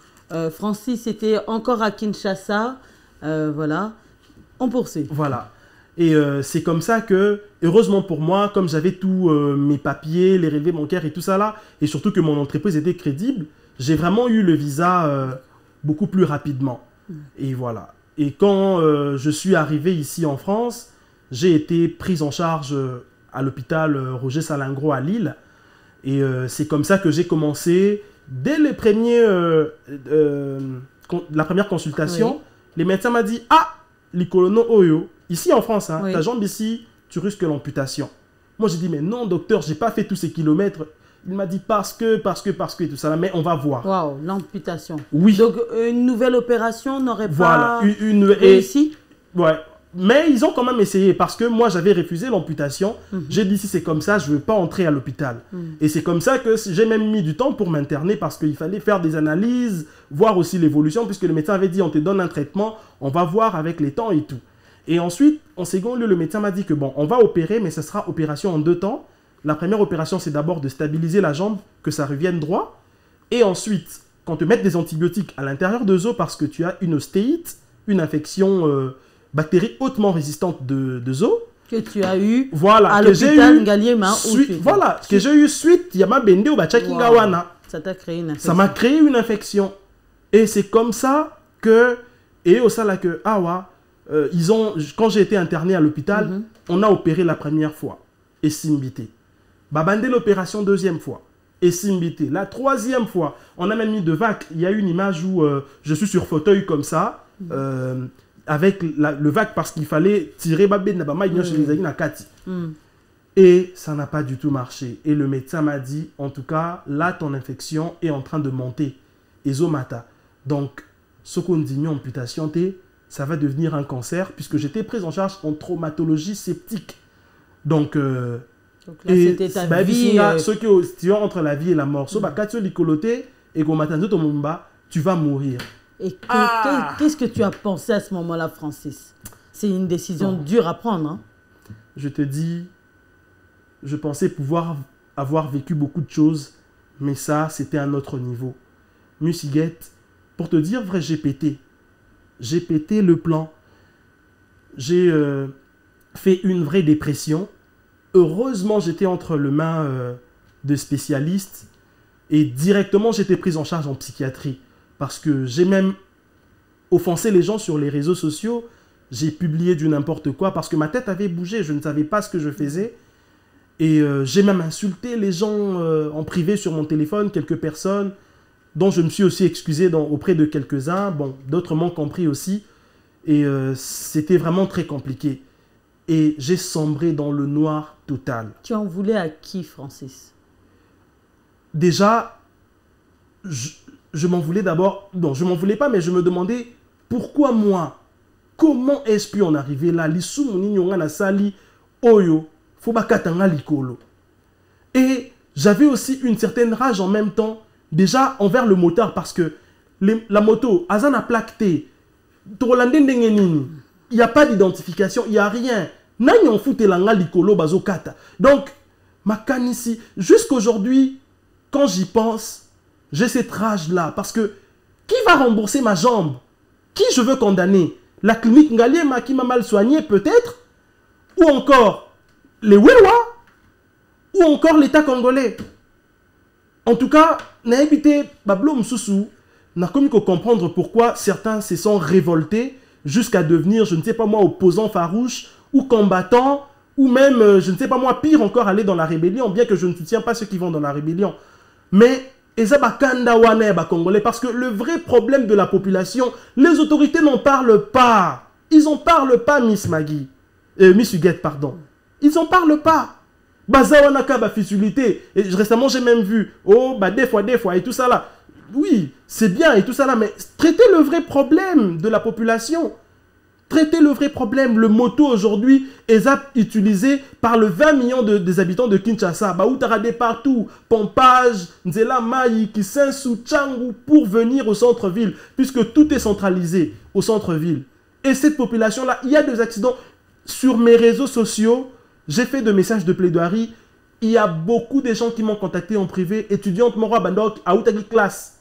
Francis était encore à Kinshasa? Voilà. On poursuit. Voilà. Et c'est comme ça que, heureusement pour moi, comme j'avais tous mes papiers, les relevés bancaires et tout ça là, et surtout que mon entreprise était crédible, j'ai vraiment eu le visa beaucoup plus rapidement. Et voilà. Et quand je suis arrivé ici en France, j'ai été pris en charge à l'hôpital Roger Salingro à Lille. Et c'est comme ça que j'ai commencé, dès les premiers, la première consultation, Oui. les médecins m'ont dit « Ah, l'icolono oyo ». Ici en France, hein, Oui. ta jambe ici, tu risques l'amputation. Moi, j'ai dit, mais non, docteur, j'ai pas fait tous ces kilomètres. Il m'a dit, parce que, et tout ça, mais on va voir. Waouh, l'amputation. Oui. Donc, une nouvelle opération n'aurait Voilà. pas Une, réussi? ouais. Mais ils ont quand même essayé, parce que moi, j'avais refusé l'amputation. J'ai dit, si c'est comme ça, je ne veux pas entrer à l'hôpital. Et c'est comme ça que j'ai même mis du temps pour m'interner, parce qu'il fallait faire des analyses, voir aussi l'évolution, puisque le médecin avait dit, on te donne un traitement, on va voir avec les temps et tout. Et ensuite, en second lieu, le médecin m'a dit que bon, on va opérer, mais ce sera opération en 2 temps. La première opération, c'est d'abord de stabiliser la jambe, que ça revienne droit. Et ensuite, quand te mettre des antibiotiques à l'intérieur de os parce que tu as une ostéite, une infection bactérie hautement résistante de os. Que tu as eu Voilà, à que j'ai l'hôpital eu Ngaliema. voilà, que j'ai eu suite, Yama Bende ou Bachakingawana. Ça t'a créé une infection. Ça m'a créé une infection. Et c'est comme ça que, et au sein là que, quand j'ai été interné à l'hôpital, on a opéré la première fois, et Simbité. Babandé l'opération 2e fois, et Simbité. La 3e fois, on a même mis de vac. Il y a une image où je suis sur fauteuil comme ça, avec le vac parce qu'il fallait tirer Babé Nabama chez les Aguina Kati. Et ça n'a pas du tout marché. Et le médecin m'a dit, en tout cas, là, ton infection est en train de monter. Ezomata. Donc, ce qu'on dit amputation, ça va devenir un cancer, puisque j'étais prise en charge en traumatologie septique. Donc là, c'était ta vie. Ceux qui sont entre la vie et la mort, tu vas mourir. Et qu'est-ce que tu as pensé à ce moment-là, Francis? C'est une décision dure à prendre. Hein? Je te dis, je pensais pouvoir avoir vécu beaucoup de choses, mais ça, c'était un autre niveau. Musiguette, pour te dire vrai, j'ai pété. J'ai pété le plan. J'ai fait une vraie dépression. Heureusement, j'étais entre les mains de spécialistes et directement, j'étais prise en charge en psychiatrie. Parce que j'ai même offensé les gens sur les réseaux sociaux. J'ai publié du n'importe quoi parce que ma tête avait bougé. Je ne savais pas ce que je faisais. Et j'ai même insulté les gens en privé sur mon téléphone, quelques personnes dont je me suis aussi excusé auprès de quelques-uns. Bon, d'autres m'ont compris aussi. Et c'était vraiment très compliqué. Et j'ai sombré dans le noir total. Tu en voulais à qui, Francis? Déjà, je m'en voulais d'abord... Non, je m'en voulais pas, mais je me demandais pourquoi moi? Comment est-ce pu en arriver là? L'issou mon na sali oyo fobakatanga likolo. Et j'avais aussi une certaine rage en même temps. Déjà envers le motard parce que la moto, Azana plaque T, il n'y a pas d'identification, il n'y a rien. Donc, ma canne ici, jusqu'aujourd'hui, quand j'y pense, j'ai cette rage-là. Parce que qui va rembourser ma jambe? Qui je veux condamner? La clinique Ngaliema qui m'a mal soigné peut-être? Ou encore les Wélois? Ou encore l'État congolais? En tout cas, n'a évité Bablo Msoussou, n'a commis qu'à comprendre pourquoi certains se sont révoltés jusqu'à devenir, je ne sais pas moi, opposants farouches ou combattants, ou même, je ne sais pas moi, pire encore, aller dans la rébellion, bien que je ne soutiens pas ceux qui vont dans la rébellion. Mais, Congolais, parce que le vrai problème de la population, les autorités n'en parlent pas. Ils n'en parlent pas, Miss Maggie. Miss Huguette, pardon. Ils n'en parlent pas. Bazawanaka, bah, facilité. Et récemment, j'ai même vu, oh, bah, des fois, et tout ça là. Oui, c'est bien et tout ça là, mais traitez le vrai problème de la population. Traitez le vrai problème. Le moto aujourd'hui est utilisé par le 20 millions des habitants de Kinshasa. Bah, où t'as des partout, Pompage, Nzela Mayi, Kisensu, Tchangou, pour venir au centre-ville, puisque tout est centralisé au centre-ville. Et cette population-là, il y a des accidents. Sur mes réseaux sociaux, j'ai fait des messages de plaidoirie. Il y a beaucoup de gens qui m'ont contacté en privé. Étudiante Moro Bandok, à Outagi classe.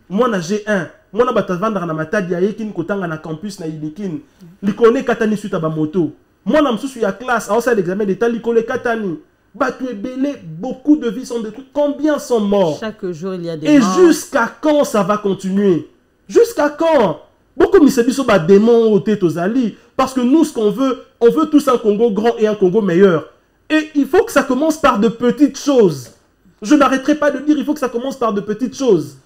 Moi, na G1. Moi, na Batavandra na Matadi, à Yekin, Kotanga na campus na Ilikin. Likone Katani suite à Bamoto. Moi, na Msousu ya classe, à ça l'examen d'état, Likone Katani. Batu et Belé, beaucoup de vies sont détruites. Combien sont morts? Chaque jour, il y a des Et morts. jusqu'à quand ça va continuer? Jusqu'à quand? Beaucoup de ba démons au tête aux alliés. Parce que nous, ce qu'on veut, on veut tous un Congo grand et un Congo meilleur. Et il faut que ça commence par de petites choses. Je n'arrêterai pas de dire il faut que ça commence par de petites choses.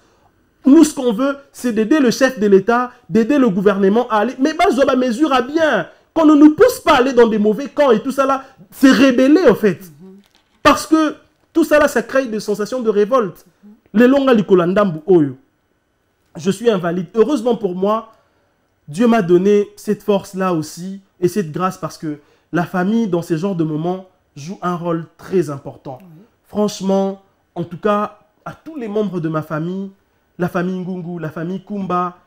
Nous, ce qu'on veut, c'est d'aider le chef de l'État, d'aider le gouvernement à aller. Mais bah, mesure à bien. Qu'on ne nous pousse pas à aller dans des mauvais camps et tout ça là, c'est rébeller en fait. Parce que tout ça là, ça crée des sensations de révolte. Les longa likolandambu oyo. Je suis invalide. Heureusement pour moi, Dieu m'a donné cette force-là aussi et cette grâce parce que la famille, dans ces genres de moments, joue un rôle très important. Franchement, en tout cas, à tous les membres de ma famille, la famille Ngungu, la famille Kumba,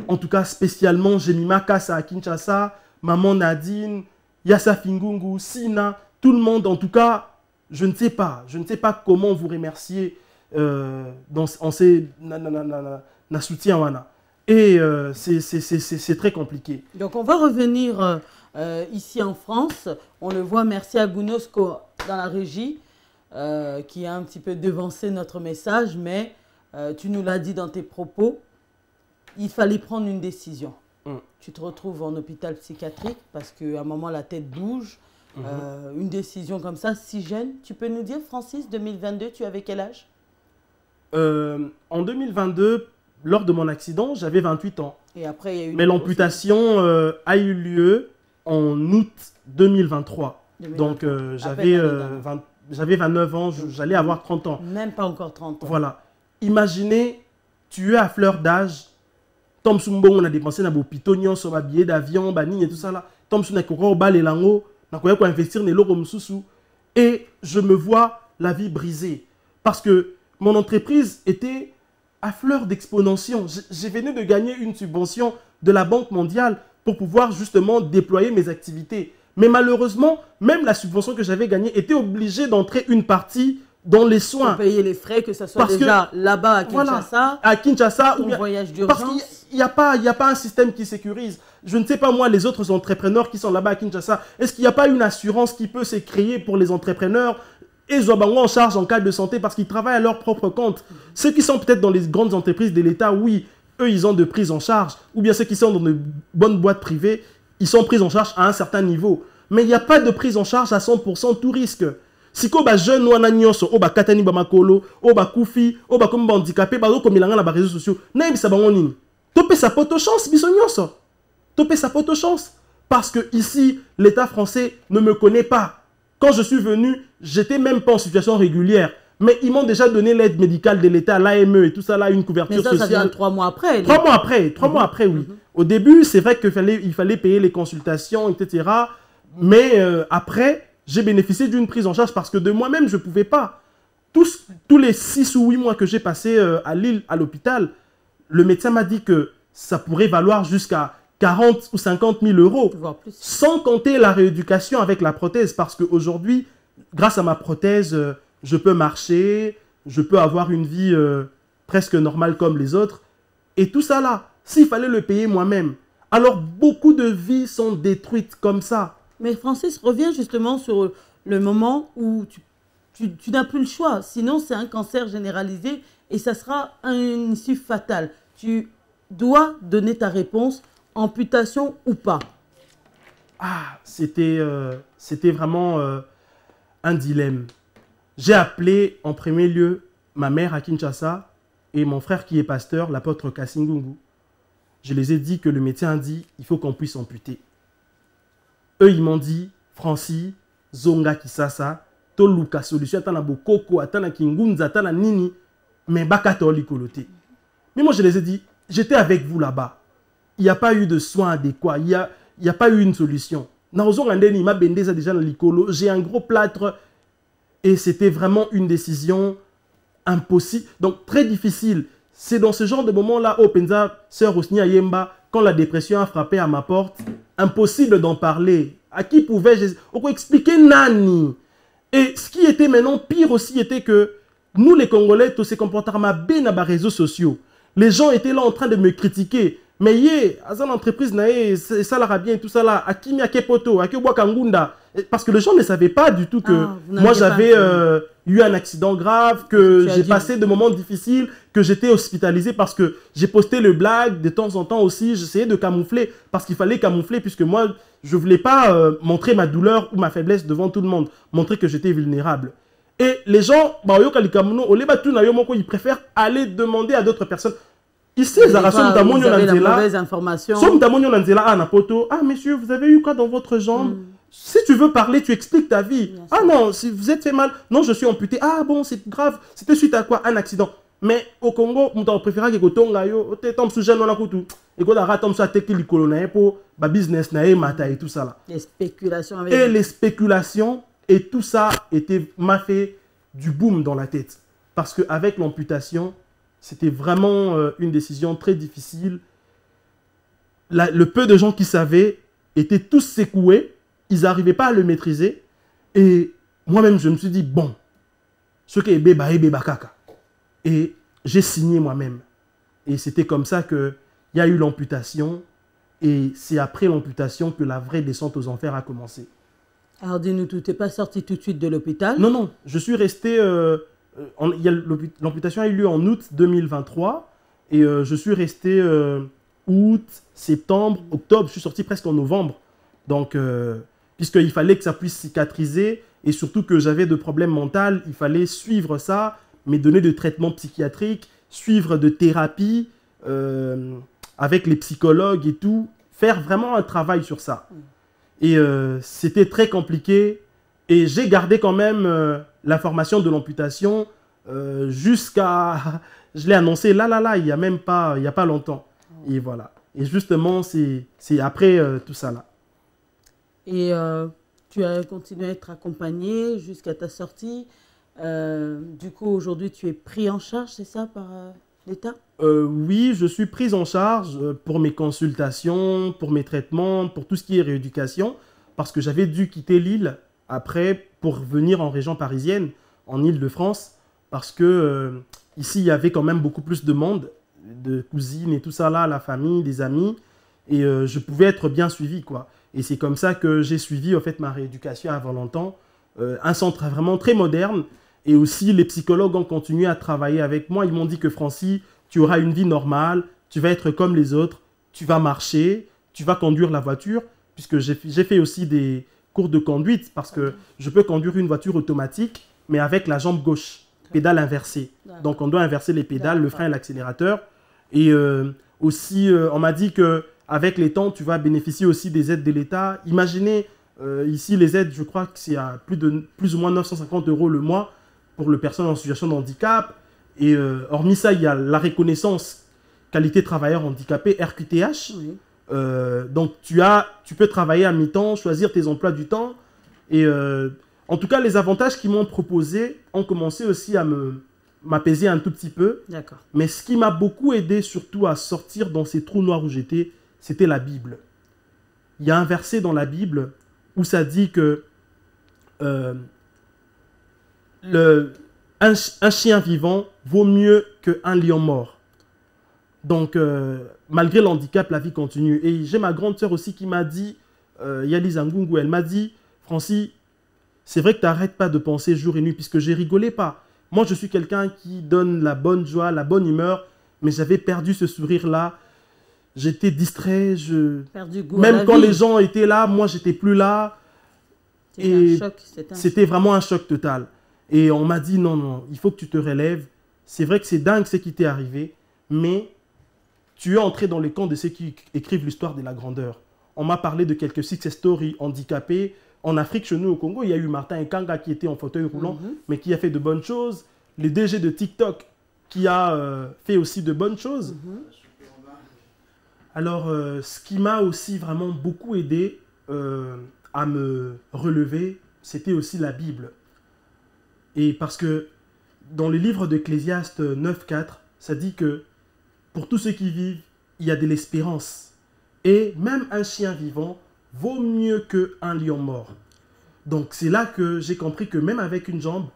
en tout cas spécialement Jemima Kassa à Kinshasa, maman Nadine, Yassa Fingungu, Sina, tout le monde, en tout cas, je ne sais pas comment vous remercier en ces soutien wana. Et c'est très compliqué. Donc on va revenir ici en France. On le voit, merci à Gounosco dans la régie qui a un petit peu devancé notre message, mais tu nous l'as dit dans tes propos, il fallait prendre une décision. Tu te retrouves en hôpital psychiatrique parce qu'à un moment la tête bouge. Une décision comme ça, si jeune. Tu peux nous dire, Francis, 2022, tu avais quel âge? En 2022, lors de mon accident, j'avais 28 ans. Et après, il y a eu mais l'amputation a eu lieu en août 2023. Donc j'avais 29 ans, j'allais avoir 30 ans. Même pas encore 30 ans. Voilà. Imaginez, tu es à fleur d'âge. Tom Sumbong, on a dépensé dans vos pitonions, sur ma billet d'avion, banine et tout ça là. Tom Sumbong, on a investir dans les lots et je me vois la vie brisée. Parce que mon entreprise était à fleur d'exponentiation. J'ai venu de gagner une subvention de la Banque mondiale pour pouvoir justement déployer mes activités. Mais malheureusement, même la subvention que j'avais gagnée était obligée d'entrer une partie dans les soins. Pour payer les frais, que ce soit déjà là-bas à Kinshasa, voilà, à Kinshasa ou voyage d'urgence. Parce qu'il n'y a pas un système qui sécurise. Je ne sais pas moi, les autres entrepreneurs qui sont là-bas à Kinshasa, est-ce qu'il n'y a pas une assurance qui peut se créer pour les entrepreneurs et Zobango en charge en cas de santé parce qu'ils travaillent à leur propre compte. Ceux qui sont peut-être dans les grandes entreprises de l'État, oui, eux, ils ont de prise en charge. Ou bien ceux qui sont dans de bonnes boîtes privées, ils sont pris en charge à un certain niveau. Mais il n'y a pas de prise en charge à 100% tout risque. Si ko ba jeune wana nyonso o ba katani ba makolo o ba kufi o ba comme handicapé ba ko milanga na ba réseaux sociaux na yebisa bango nini topé sa poto chance biso nyonso topé sa poto chance parce que ici l'État français ne me connaît pas. Quand je suis venu, j'étais même pas en situation régulière, mais ils m'ont déjà donné l'aide médicale de l'État, l'AME et tout ça là, une couverture sociale. Ça vient 3 mois après. 3 mois après, 3 mois après, oui. Au début, c'est vrai qu'il fallait payer les consultations, etc. Mais après, j'ai bénéficié d'une prise en charge parce que de moi-même, je ne pouvais pas. Tous les 6 ou 8 mois que j'ai passé à Lille, à l'hôpital, le médecin m'a dit que ça pourrait valoir jusqu'à 40 ou 50 000 euros. Voire plus. Sans compter la rééducation avec la prothèse. Parce qu'aujourd'hui, grâce à ma prothèse, je peux marcher, je peux avoir une vie presque normale comme les autres. Et tout ça là, s'il fallait le payer moi-même, alors beaucoup de vies sont détruites comme ça. Mais Francis, reviens justement sur le moment où tu n'as plus le choix. Sinon, c'est un cancer généralisé et ça sera une issue fatale. Tu dois donner ta réponse, amputation ou pas. Ah, c'était vraiment un dilemme. J'ai appelé en premier lieu ma mère à Kinshasa et mon frère qui est pasteur, l'apôtre Kassingungu. Je les ai dit que le médecin a dit il faut qu'on puisse amputer. Eux, ils m'ont dit, Francis, Zonga Kisasa, toluka solution ata na bokoko ata na kingunza ata na nini mais bakata likoloté. Mais moi je les ai dit, j'étais avec vous là-bas, il n'y a pas eu de soins adéquats, il y a pas eu une solution. Déjà j'ai un gros plâtre et c'était vraiment une décision impossible, donc très difficile. C'est dans ce genre de moment-là, au Penza, sœur Osni Ayemba, quand la dépression a frappé à ma porte, impossible d'en parler. À qui pouvais-je expliquer Nani? Et ce qui était maintenant pire aussi était que nous les Congolais, tous ces comportements bien à les réseaux sociaux. Les gens étaient là en train de me critiquer. Mais à l'entreprise, ça l'ara bien, tout ça là, à Kimi, à Kepoto, à Kangunda. Parce que les gens ne savaient pas du tout que moi j'avais eu un accident grave, que j'ai passé de moments difficiles, que j'étais hospitalisé parce que j'ai posté le blague de temps en temps aussi. J'essayais de camoufler parce qu'il fallait camoufler puisque moi je ne voulais pas montrer ma douleur ou ma faiblesse devant tout le monde, montrer que j'étais vulnérable. Et les gens, ils préfèrent aller demander à d'autres personnes. Ici, vous avez la mauvaise information. Ah, monsieur, vous avez eu quoi dans votre jambe? Si tu veux parler, tu expliques ta vie. Ah non, si vous êtes fait mal, non, je suis amputé. Ah bon, c'est grave. C'était suite à quoi? Un accident. Mais au Congo, on préfère que tonga yo, tom sujet non la coutu. Et qu'on a tom sa teki likolo na pour ba business na mata et tout ça là. Les spéculations avec. Et les spéculations et tout ça m'a fait du boom dans la tête parce que avec l'amputation, c'était vraiment une décision très difficile. Le peu de gens qui savaient étaient tous secoués. Ils n'arrivaient pas à le maîtriser. Et moi-même, je me suis dit, bon, ce qui est beba et beba kaka. Et j'ai signé moi-même. Et c'était comme ça qu'il y a eu l'amputation. Et c'est après l'amputation que la vraie descente aux enfers a commencé. Alors dis-nous tout, tu n'es pas sorti tout de suite de l'hôpital? Non, non. Je suis resté... l'amputation a eu lieu en août 2023 et je suis resté août, septembre, octobre, je suis sorti presque en novembre. Donc, puisqu'il fallait que ça puisse cicatriser et surtout que j'avais de problèmes mentaux, il fallait suivre ça, me donner de traitements psychiatriques, suivre de thérapie avec les psychologues et tout, faire vraiment un travail sur ça. Et c'était très compliqué et j'ai gardé quand même... l'information de l'amputation jusqu'à... Je l'ai annoncé là, il n'y a même pas, il n'y a pas longtemps. Et voilà. Et justement, c'est après tout ça là. Et tu as continué à être accompagné jusqu'à ta sortie. Du coup, aujourd'hui, tu es pris en charge, c'est ça, par l'État? Oui, je suis pris en charge pour mes consultations, pour mes traitements, pour tout ce qui est rééducation, parce que j'avais dû quitter l'île après pour venir en région parisienne, en Île-de-France, parce que ici, il y avait quand même beaucoup plus de monde, de cousines et tout ça là, la famille, des amis, et je pouvais être bien suivi, quoi. Et c'est comme ça que j'ai suivi, en fait, ma rééducation avant longtemps, un centre vraiment très moderne, et aussi les psychologues ont continué à travailler avec moi. Ils m'ont dit que Francis, tu auras une vie normale, tu vas être comme les autres, tu vas marcher, tu vas conduire la voiture, puisque j'ai fait aussi des cours de conduite, parce que je peux conduire une voiture automatique, mais avec la jambe gauche, pédale inversée. Donc on doit inverser les pédales, le frein et l'accélérateur. Et aussi, on m'a dit qu'avec les temps, tu vas bénéficier aussi des aides de l'État. Imaginez, ici, les aides, je crois que c'est à plus ou moins 950 € le mois pour les personnes en situation de handicap. Et hormis ça, il y a la reconnaissance qualité travailleur handicapé, RQTH. Oui. Donc tu peux travailler à mi-temps, choisir tes emplois du temps. Et en tout cas, les avantages qu'ils m'ont proposés ont commencé aussi à m'apaiser un tout petit peu. D'accord. Mais ce qui m'a beaucoup aidé surtout à sortir dans ces trous noirs où j'étais, c'était la Bible. Il y a un verset dans la Bible où ça dit que un chien vivant vaut mieux qu'un lion mort. Donc, malgré l'handicap, la vie continue. Et j'ai ma grande sœur aussi qui m'a dit, Yalisa Ngungu, elle m'a dit, Francis, c'est vrai que tu n'arrêtes pas de penser jour et nuit, puisque je rigolais pas. Moi, je suis quelqu'un qui donne la bonne joie, la bonne humeur, mais j'avais perdu ce sourire-là. J'étais distrait. Même quand les gens étaient là, moi, j'étais plus là. Et c'était vraiment un choc total. Et on m'a dit, non, non, il faut que tu te relèves. C'est vrai que c'est dingue ce qui t'est arrivé, mais tu es entré dans les camps de ceux qui écrivent l'histoire de la grandeur. On m'a parlé de quelques success stories handicapés En Afrique, chez nous au Congo, il y a eu Martin Ekanga qui était en fauteuil roulant, mais qui a fait de bonnes choses. Le DG de TikTok qui a fait aussi de bonnes choses. Alors, ce qui m'a aussi vraiment beaucoup aidé à me relever, c'était aussi la Bible. Et parce que dans le livre d'Ecclésiaste 9.4, ça dit que pour tous ceux qui vivent, il y a de l'espérance. Et même un chien vivant vaut mieux qu'un lion mort. Donc c'est là que j'ai compris que même avec une jambe,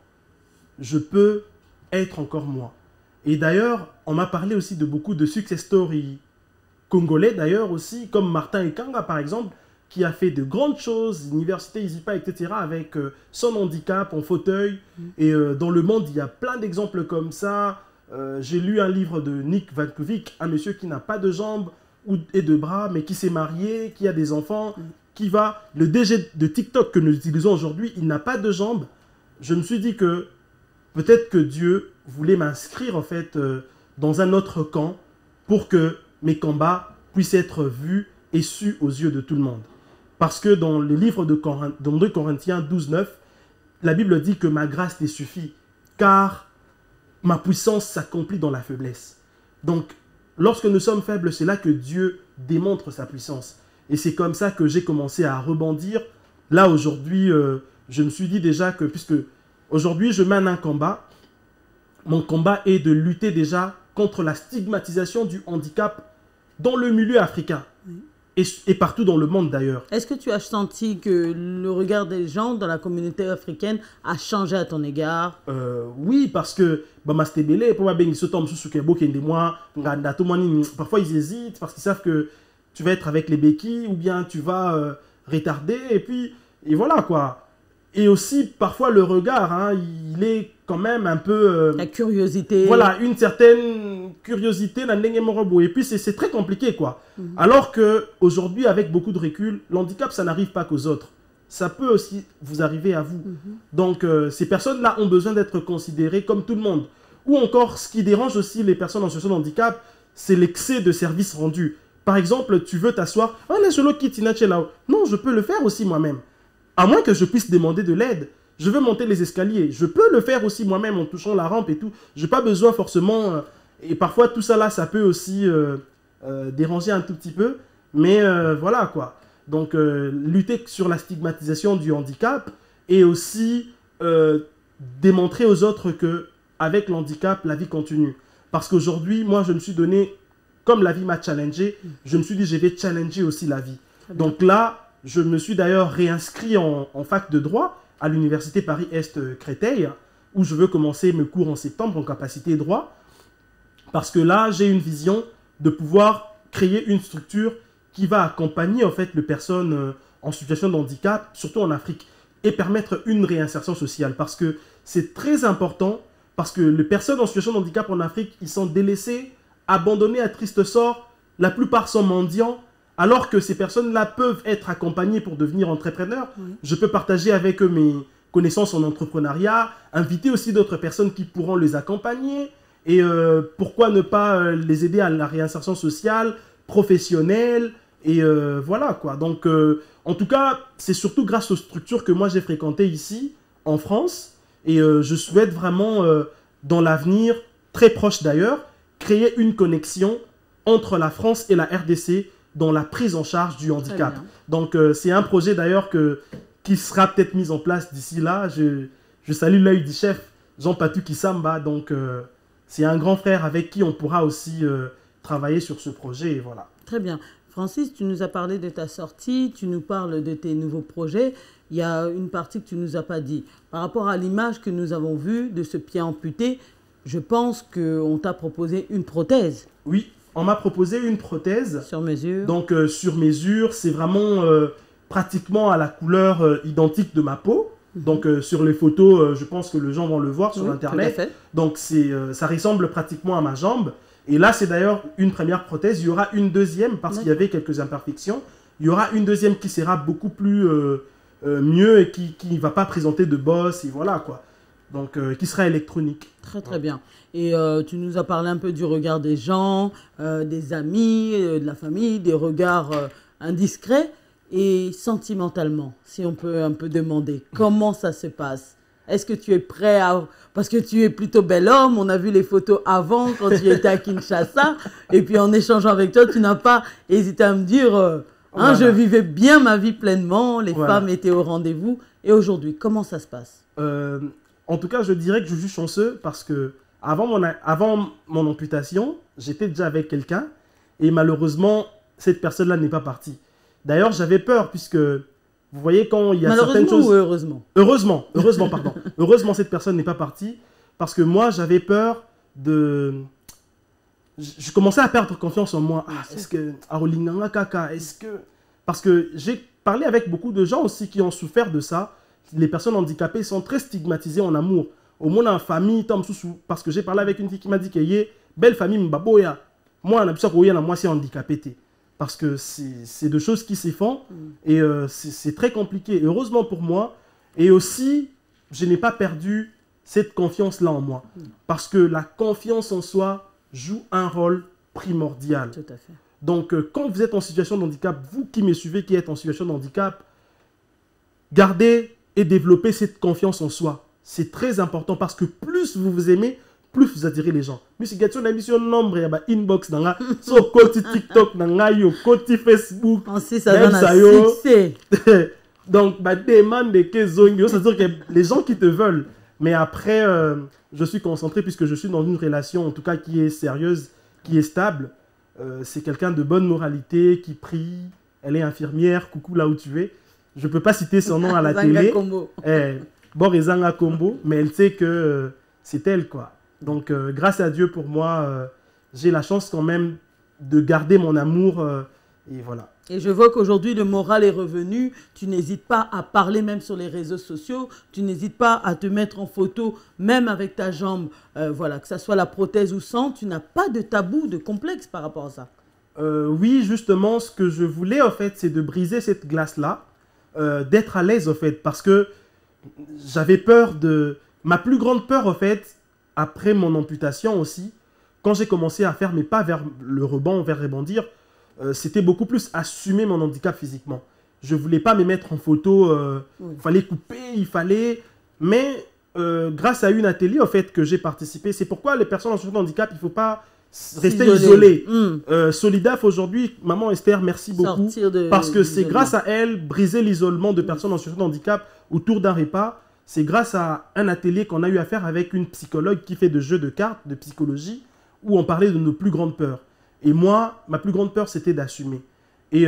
je peux être encore moi. Et d'ailleurs, on m'a parlé aussi de beaucoup de success stories congolais d'ailleurs aussi, comme Martin Ekanga par exemple, qui a fait de grandes choses, l'université Isipa, etc., avec son handicap en fauteuil. Et dans le monde, il y a plein d'exemples comme ça. J'ai lu un livre de Nick Vankovic, un monsieur qui n'a pas de jambes et de bras, mais qui s'est marié, qui a des enfants, qui va... Le DG de TikTok que nous utilisons aujourd'hui, il n'a pas de jambes. Je me suis dit que peut-être que Dieu voulait m'inscrire en fait dans un autre camp pour que mes combats puissent être vus et sus aux yeux de tout le monde. Parce que dans le livre de 2 Corinthiens 12.9, la Bible dit que ma grâce t'est suffit, car ma puissance s'accomplit dans la faiblesse. Donc, lorsque nous sommes faibles, c'est là que Dieu démontre sa puissance. Et c'est comme ça que j'ai commencé à rebondir. Là, aujourd'hui, je me suis dit déjà que, puisque aujourd'hui, je mène un combat, mon combat est de lutter déjà contre la stigmatisation du handicap dans le milieu africain. Et partout dans le monde d'ailleurs. Est-ce que tu as senti que le regard des gens dans la communauté africaine a changé à ton égard? Oui, parce que parfois ils hésitent parce qu'ils savent que tu vas être avec les béquilles ou bien tu vas retarder et voilà quoi. Et aussi parfois le regard, hein, il est quand même un peu... la curiosité. Voilà, une certaine curiosité. Et puis c'est très compliqué quoi. Alors qu'aujourd'hui, avec beaucoup de recul, l'handicap, ça n'arrive pas qu'aux autres. Ça peut aussi vous arriver à vous. Donc ces personnes-là ont besoin d'être considérées comme tout le monde. Ou encore, ce qui dérange aussi les personnes en situation de handicap, c'est l'excès de services rendus. Par exemple, tu veux t'asseoir, non, je peux le faire aussi moi-même. À moins que je puisse demander de l'aide. Je veux monter les escaliers. Je peux le faire aussi moi-même en touchant la rampe et tout. Je n'ai pas besoin forcément... et parfois, tout ça là, ça peut aussi déranger un tout petit peu. Mais voilà quoi. Donc, lutter sur la stigmatisation du handicap et aussi démontrer aux autres qu'avec l'handicap, la vie continue. Parce qu'aujourd'hui, moi, je me suis donné... Comme la vie m'a challengé, je me suis dit, je vais challenger aussi la vie. Donc là... Je me suis d'ailleurs réinscrit en fac de droit à l'université Paris-Est Créteil, où je veux commencer mes cours en septembre en capacité droit. Parce que là, j'ai une vision de pouvoir créer une structure qui va accompagner en fait les personnes en situation de handicap, surtout en Afrique, et permettre une réinsertion sociale. Parce que c'est très important, parce que les personnes en situation de handicap en Afrique, ils sont délaissés, abandonnés à triste sort, la plupart sont mendiants. Alors que ces personnes-là peuvent être accompagnées pour devenir entrepreneurs, je peux partager avec eux mes connaissances en entrepreneuriat, inviter aussi d'autres personnes qui pourront les accompagner, et pourquoi ne pas les aider à la réinsertion sociale, professionnelle, et voilà quoi. Donc, en tout cas, c'est surtout grâce aux structures que moi j'ai fréquentées ici, en France, et je souhaite vraiment, dans l'avenir, très proche d'ailleurs, créer une connexion entre la France et la RDC, dans la prise en charge du handicap. Donc, c'est un projet d'ailleurs qui sera peut-être mis en place d'ici là. Je salue l'œil du chef Jean-Patou Kisamba. Donc, c'est un grand frère avec qui on pourra aussi travailler sur ce projet. Et voilà. Très bien. Francis, tu nous as parlé de ta sortie, tu nous parles de tes nouveaux projets. Il y a une partie que tu ne nous as pas dit. Par rapport à l'image que nous avons vue de ce pied amputé, je pense qu'on t'a proposé une prothèse. Oui. On m'a proposé une prothèse. Sur mesure. Donc, sur mesure, c'est vraiment pratiquement à la couleur identique de ma peau. Donc, sur les photos, je pense que les gens vont le voir sur Internet. Tout à fait. Donc, ça ressemble pratiquement à ma jambe. Et là, c'est d'ailleurs une première prothèse. Il y aura une deuxième parce qu'il y avait quelques imperfections. Il y aura une deuxième qui sera beaucoup plus mieux et qui ne va pas présenter de bosse. Et voilà quoi. Donc, qui sera électronique. Très, très bien. Et tu nous as parlé un peu du regard des gens, des amis, de la famille, des regards indiscrets. Et sentimentalement, si on peut un peu demander, comment ça se passe? Est-ce que tu es prêt à... Parce que tu es plutôt bel homme, on a vu les photos avant quand tu étais à Kinshasa. Et puis en échangeant avec toi, tu n'as pas hésité à me dire, Voilà. je vivais bien ma vie pleinement, les Voilà. femmes étaient au rendez-vous. Et aujourd'hui, comment ça se passe? En tout cas, je dirais que je suis chanceux parce que avant mon amputation, j'étais déjà avec quelqu'un et malheureusement, cette personne-là n'est pas partie. D'ailleurs, j'avais peur puisque, vous voyez, quand il y a certaines choses... Malheureusement ou heureusement? Heureusement, pardon. Heureusement, cette personne n'est pas partie parce que moi, j'avais peur de... Je commençais à perdre confiance en moi. Ah, est-ce que... Arolinganga Kaka, est-ce que... Parce que j'ai parlé avec beaucoup de gens aussi qui ont souffert de ça. Les personnes handicapées sont très stigmatisées en amour. Au moins, en famille, parce que j'ai parlé avec une fille qui m'a dit qu'il y a belle famille, Mbaboya. Moi, on a besoin que moi, c'est handicapé. Parce que c'est deux choses qui se font et c'est très compliqué. Heureusement pour moi. Et aussi, je n'ai pas perdu cette confiance-là en moi. Parce que la confiance en soi joue un rôle primordial. Tout à fait. Donc, quand vous êtes en situation de handicap, vous qui me suivez, qui êtes en situation de handicap, gardez et développez cette confiance en soi. C'est très important parce que plus vous vous aimez, plus vous attirez les gens. Mais si vous avez une nombre, il y a inbox, sur le côté TikTok, sur côté Facebook. Ensuite, ça donne un succès. Donc, demande des questions, c'est-à-dire que les gens qui te veulent. Mais après, je suis concentré puisque je suis dans une relation, en tout cas, qui est sérieuse, qui est stable. C'est quelqu'un de bonne moralité, qui prie. Elle est infirmière, coucou là où tu es. Je ne peux pas citer son nom à la télé. Borizanga Combo, mais elle sait que c'est elle, quoi. Donc, grâce à Dieu, pour moi, j'ai la chance quand même de garder mon amour. Et voilà. Et je vois qu'aujourd'hui, le moral est revenu. Tu n'hésites pas à parler même sur les réseaux sociaux. Tu n'hésites pas à te mettre en photo, même avec ta jambe. Voilà, que ça soit la prothèse ou sans. Tu n'as pas de tabou, de complexe par rapport à ça. Oui, justement, ce que je voulais, en fait, c'est de briser cette glace-là. D'être à l'aise, en fait. Parce que j'avais peur de... Ma plus grande peur, en fait, après mon amputation aussi, quand j'ai commencé à faire mes pas vers le rebond, vers rebondir, c'était beaucoup plus assumer mon handicap physiquement. Je ne voulais pas me mettre en photo, il fallait couper, il fallait... Mais grâce à une atelier, en fait, que j'ai participé, c'est pourquoi les personnes en situation de handicap, il ne faut pas rester isolé. Solidaf aujourd'hui, maman Esther, merci beaucoup. Parce que c'est grâce à elle, briser l'isolement de personnes en situation de handicap autour d'un repas. C'est grâce à un atelier qu'on a eu à faire avec une psychologue qui fait de jeux de cartes, de psychologie, où on parlait de nos plus grandes peurs. Et moi, ma plus grande peur, c'était d'assumer. Et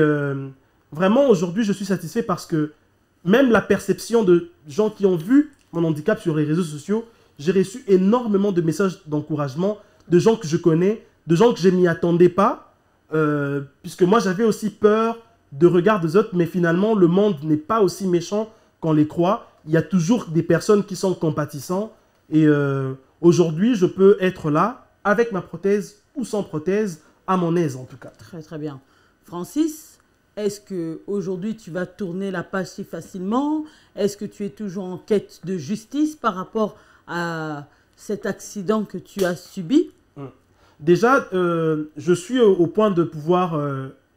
vraiment, aujourd'hui, je suis satisfait parce que même la perception de gens qui ont vu mon handicap sur les réseaux sociaux, j'ai reçu énormément de messages d'encouragement, de gens que je connais, de gens que je m'y attendais pas, puisque moi, j'avais aussi peur de regard des autres, mais finalement, le monde n'est pas aussi méchant qu'on les croit. Il y a toujours des personnes qui sont compatissantes. Et aujourd'hui, je peux être là, avec ma prothèse ou sans prothèse, à mon aise en tout cas. Très très bien. Francis, est-ce qu'aujourd'hui tu vas tourner la page si facilement? Est-ce que tu es toujours en quête de justice par rapport à cet accident que tu as subi? Déjà, je suis au point de pouvoir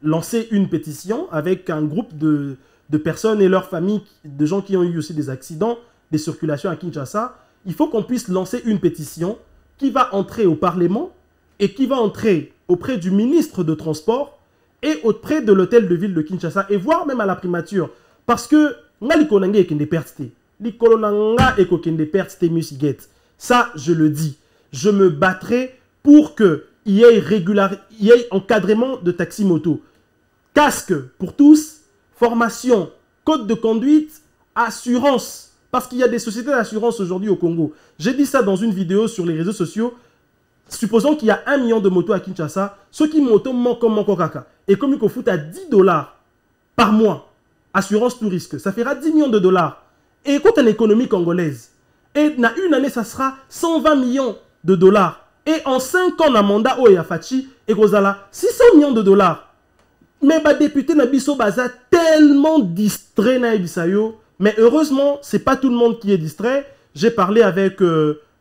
lancer une pétition avec un groupe de personnes et leurs familles, de gens qui ont eu aussi des accidents, des circulations à Kinshasa. Il faut qu'on puisse lancer une pétition qui va entrer au Parlement et qui va entrer auprès du ministre de Transport et auprès de l'hôtel de ville de Kinshasa et voire même à la primature. Parce que ça, je le dis. Je me battrai pour qu'il y ait encadrement de taxi-moto. Casque pour tous, formation, code de conduite, assurance. Parce qu'il y a des sociétés d'assurance aujourd'hui au Congo. J'ai dit ça dans une vidéo sur les réseaux sociaux. Supposons qu'il y a 1 million de motos à Kinshasa. Ceux qui moto manquent comme mon kaka. Et comme il faut foutre à $10 par mois, assurance tout risque, ça fera 10 millions de dollars. Et écoute une économie congolaise. Et dans une année, ça sera 120 millions de dollars. Et en 5 ans, dans mandat Oyafachi, et Gozala, 600 millions de dollars. Mais les députés Nabiso Baza tellement distrait na Ibisayo. Mais heureusement, ce n'est pas tout le monde qui est distrait. J'ai parlé avec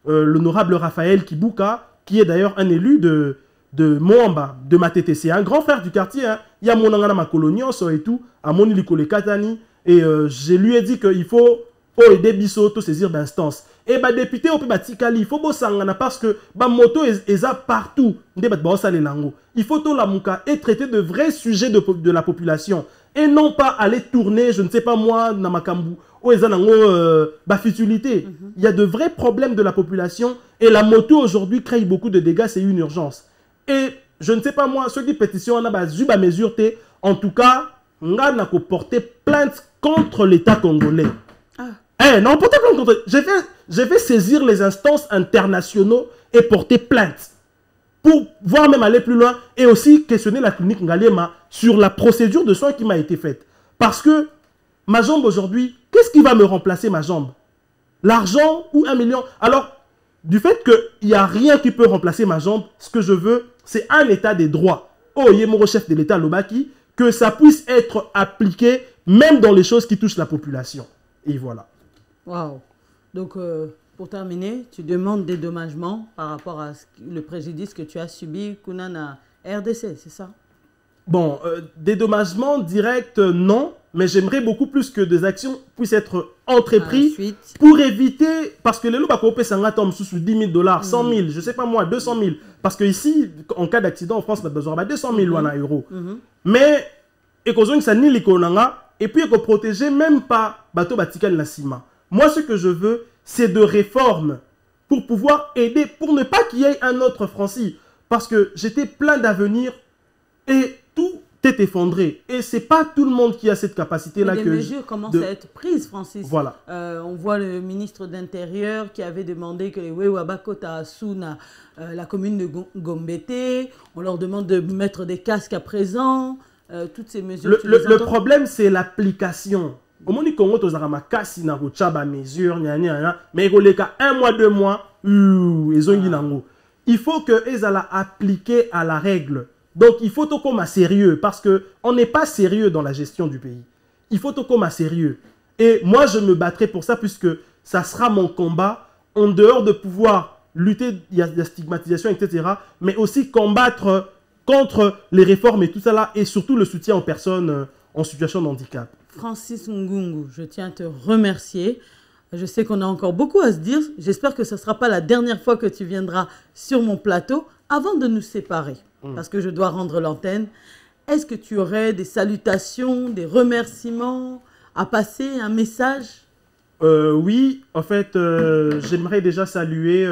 l'honorable Raphaël Kibuka, qui est d'ailleurs un élu de Moamba, de Matete. C'est un grand frère du quartier. Hein. Il y a mon angana ma colonios et tout, à mon ilikole katani. Et je lui ai dit qu'il faut aider Bisso à saisir d'instance. Et bah député au Batikali, il faut bossangana parce que bah moto est partout. Il faut tout la mouka et traiter de vrais sujets de la population. Et non pas aller tourner, je ne sais pas moi, dans Makambu, où ils ont futilité. Il y a de vrais problèmes de la population et la moto aujourd'hui crée beaucoup de dégâts, c'est une urgence. Et je ne sais pas moi, ceux qui pétitionnent, on a juba mesure, en tout cas, on a porté plainte contre l'État congolais. Non, porter plainte contre. Je vais saisir les instances internationaux et porter plainte. Pour voir même aller plus loin et aussi questionner la clinique Ngalema sur la procédure de soins qui m'a été faite. Parce que ma jambe aujourd'hui, qu'est-ce qui va me remplacer ma jambe? L'argent ou 1 million? Alors, du fait qu'il n'y a rien qui peut remplacer ma jambe, ce que je veux, c'est un état des droits. Oh, Yemoro, chef de l'État Lobaki, que ça puisse être appliqué même dans les choses qui touchent la population. Et voilà. Waouh. Donc, pour terminer, tu demandes des dédommagements par rapport à le préjudice que tu as subi, Kunana RDC, c'est ça? Bon, dédommagement direct, non. Mais j'aimerais beaucoup plus que des actions puissent être entreprises pour éviter, parce que les loups peuvent s'engager sous 10 000 $, 100 000, je ne sais pas moi, 200 000. Parce que ici, en cas d'accident en France, on a besoin de 200 000 euros. Mais, et puis, il faut protéger même pas bateau batikal na sima. Moi, ce que je veux, c'est de réformes pour pouvoir aider, pour ne pas qu'il y ait un autre Francis. Parce que j'étais plein d'avenir et tout est effondré. Et c'est pas tout le monde qui a cette capacité-là. Les mesures commencent à être prises, Francis. Voilà. On voit le ministre d'Intérieur qui avait demandé que les Wewabakota Asuna, la commune de Gombete, on leur demande de mettre des casques à présent. Toutes ces mesures. Le problème, c'est l'application. Au moment où Congo, tu as kasi na rochaba mesure, mais il y a 1 mois, 2 mois, il faut que les appliquer à la règle. Donc, il faut tout comme à sérieux, parce qu'on n'est pas sérieux dans la gestion du pays. Il faut tout comme à sérieux. Et moi, je me battrai pour ça, puisque ça sera mon combat, en dehors de pouvoir lutter, il y a la stigmatisation, etc., mais aussi combattre contre les réformes et tout ça là, et surtout le soutien aux personnes en situation de handicap. Francis Ngungu, je tiens à te remercier. Je sais qu'on a encore beaucoup à se dire. J'espère que ce ne sera pas la dernière fois que tu viendras sur mon plateau avant de nous séparer, parce que je dois rendre l'antenne. Est-ce que tu aurais des salutations, des remerciements à passer, un message? Oui, en fait, j'aimerais déjà saluer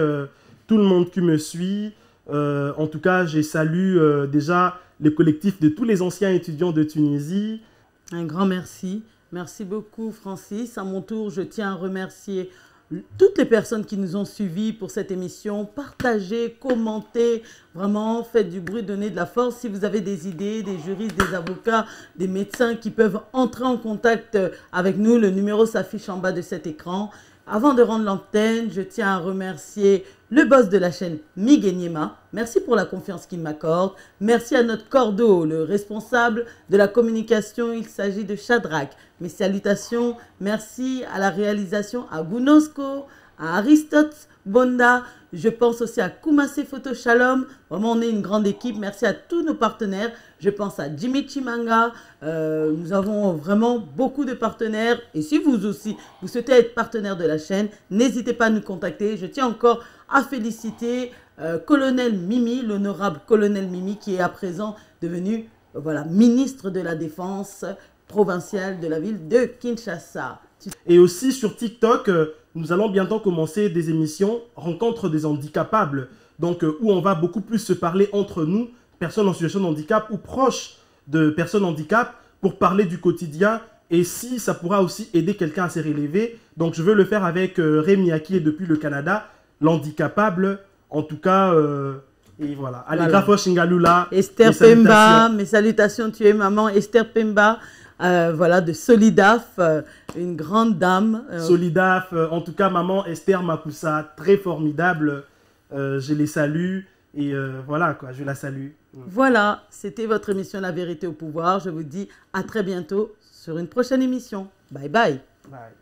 tout le monde qui me suit. En tout cas, j'ai salué déjà le collectif de tous les anciens étudiants de Tunisie. Un grand merci. Merci beaucoup, Francis. À mon tour, je tiens à remercier toutes les personnes qui nous ont suivis pour cette émission. Partagez, commentez, vraiment, faites du bruit, donnez de la force. Si vous avez des idées, des juristes, des avocats, des médecins qui peuvent entrer en contact avec nous, le numéro s'affiche en bas de cet écran. Avant de rendre l'antenne, je tiens à remercier le boss de la chaîne, Miguel Niema. Merci pour la confiance qu'il m'accorde. Merci à notre cordeau, le responsable de la communication. Il s'agit de Shadrach. Mes salutations. Merci à la réalisation, à Gounosco, à Aristote Bonda. Je pense aussi à Kumase Photo Shalom. Vraiment, on est une grande équipe. Merci à tous nos partenaires. Je pense à Jimmy Chimanga. Nous avons vraiment beaucoup de partenaires. Et si vous aussi, vous souhaitez être partenaire de la chaîne, n'hésitez pas à nous contacter. Je tiens encore à féliciter Colonel Mimi, l'honorable Colonel Mimi, qui est à présent devenu ministre de la Défense provinciale de la ville de Kinshasa. Et aussi sur TikTok, nous allons bientôt commencer des émissions Rencontres des handicapables, donc où on va beaucoup plus se parler entre nous, personnes en situation de handicap ou proches de personnes handicap, pour parler du quotidien et si ça pourra aussi aider quelqu'un à se relever. Donc je veux le faire avec Rémi qui est depuis le Canada, l'handicapable, en tout cas, et voilà. Allez, grafo Shingalula. Esther Pemba, mes salutations, tu es maman Esther Pemba. De Solidaf, une grande dame. Solidaf, en tout cas, maman Esther Makusa, très formidable. Je les salue et voilà, quoi, je la salue. Voilà, c'était votre émission La Vérité au pouvoir. Je vous dis à très bientôt sur une prochaine émission. Bye bye. Bye.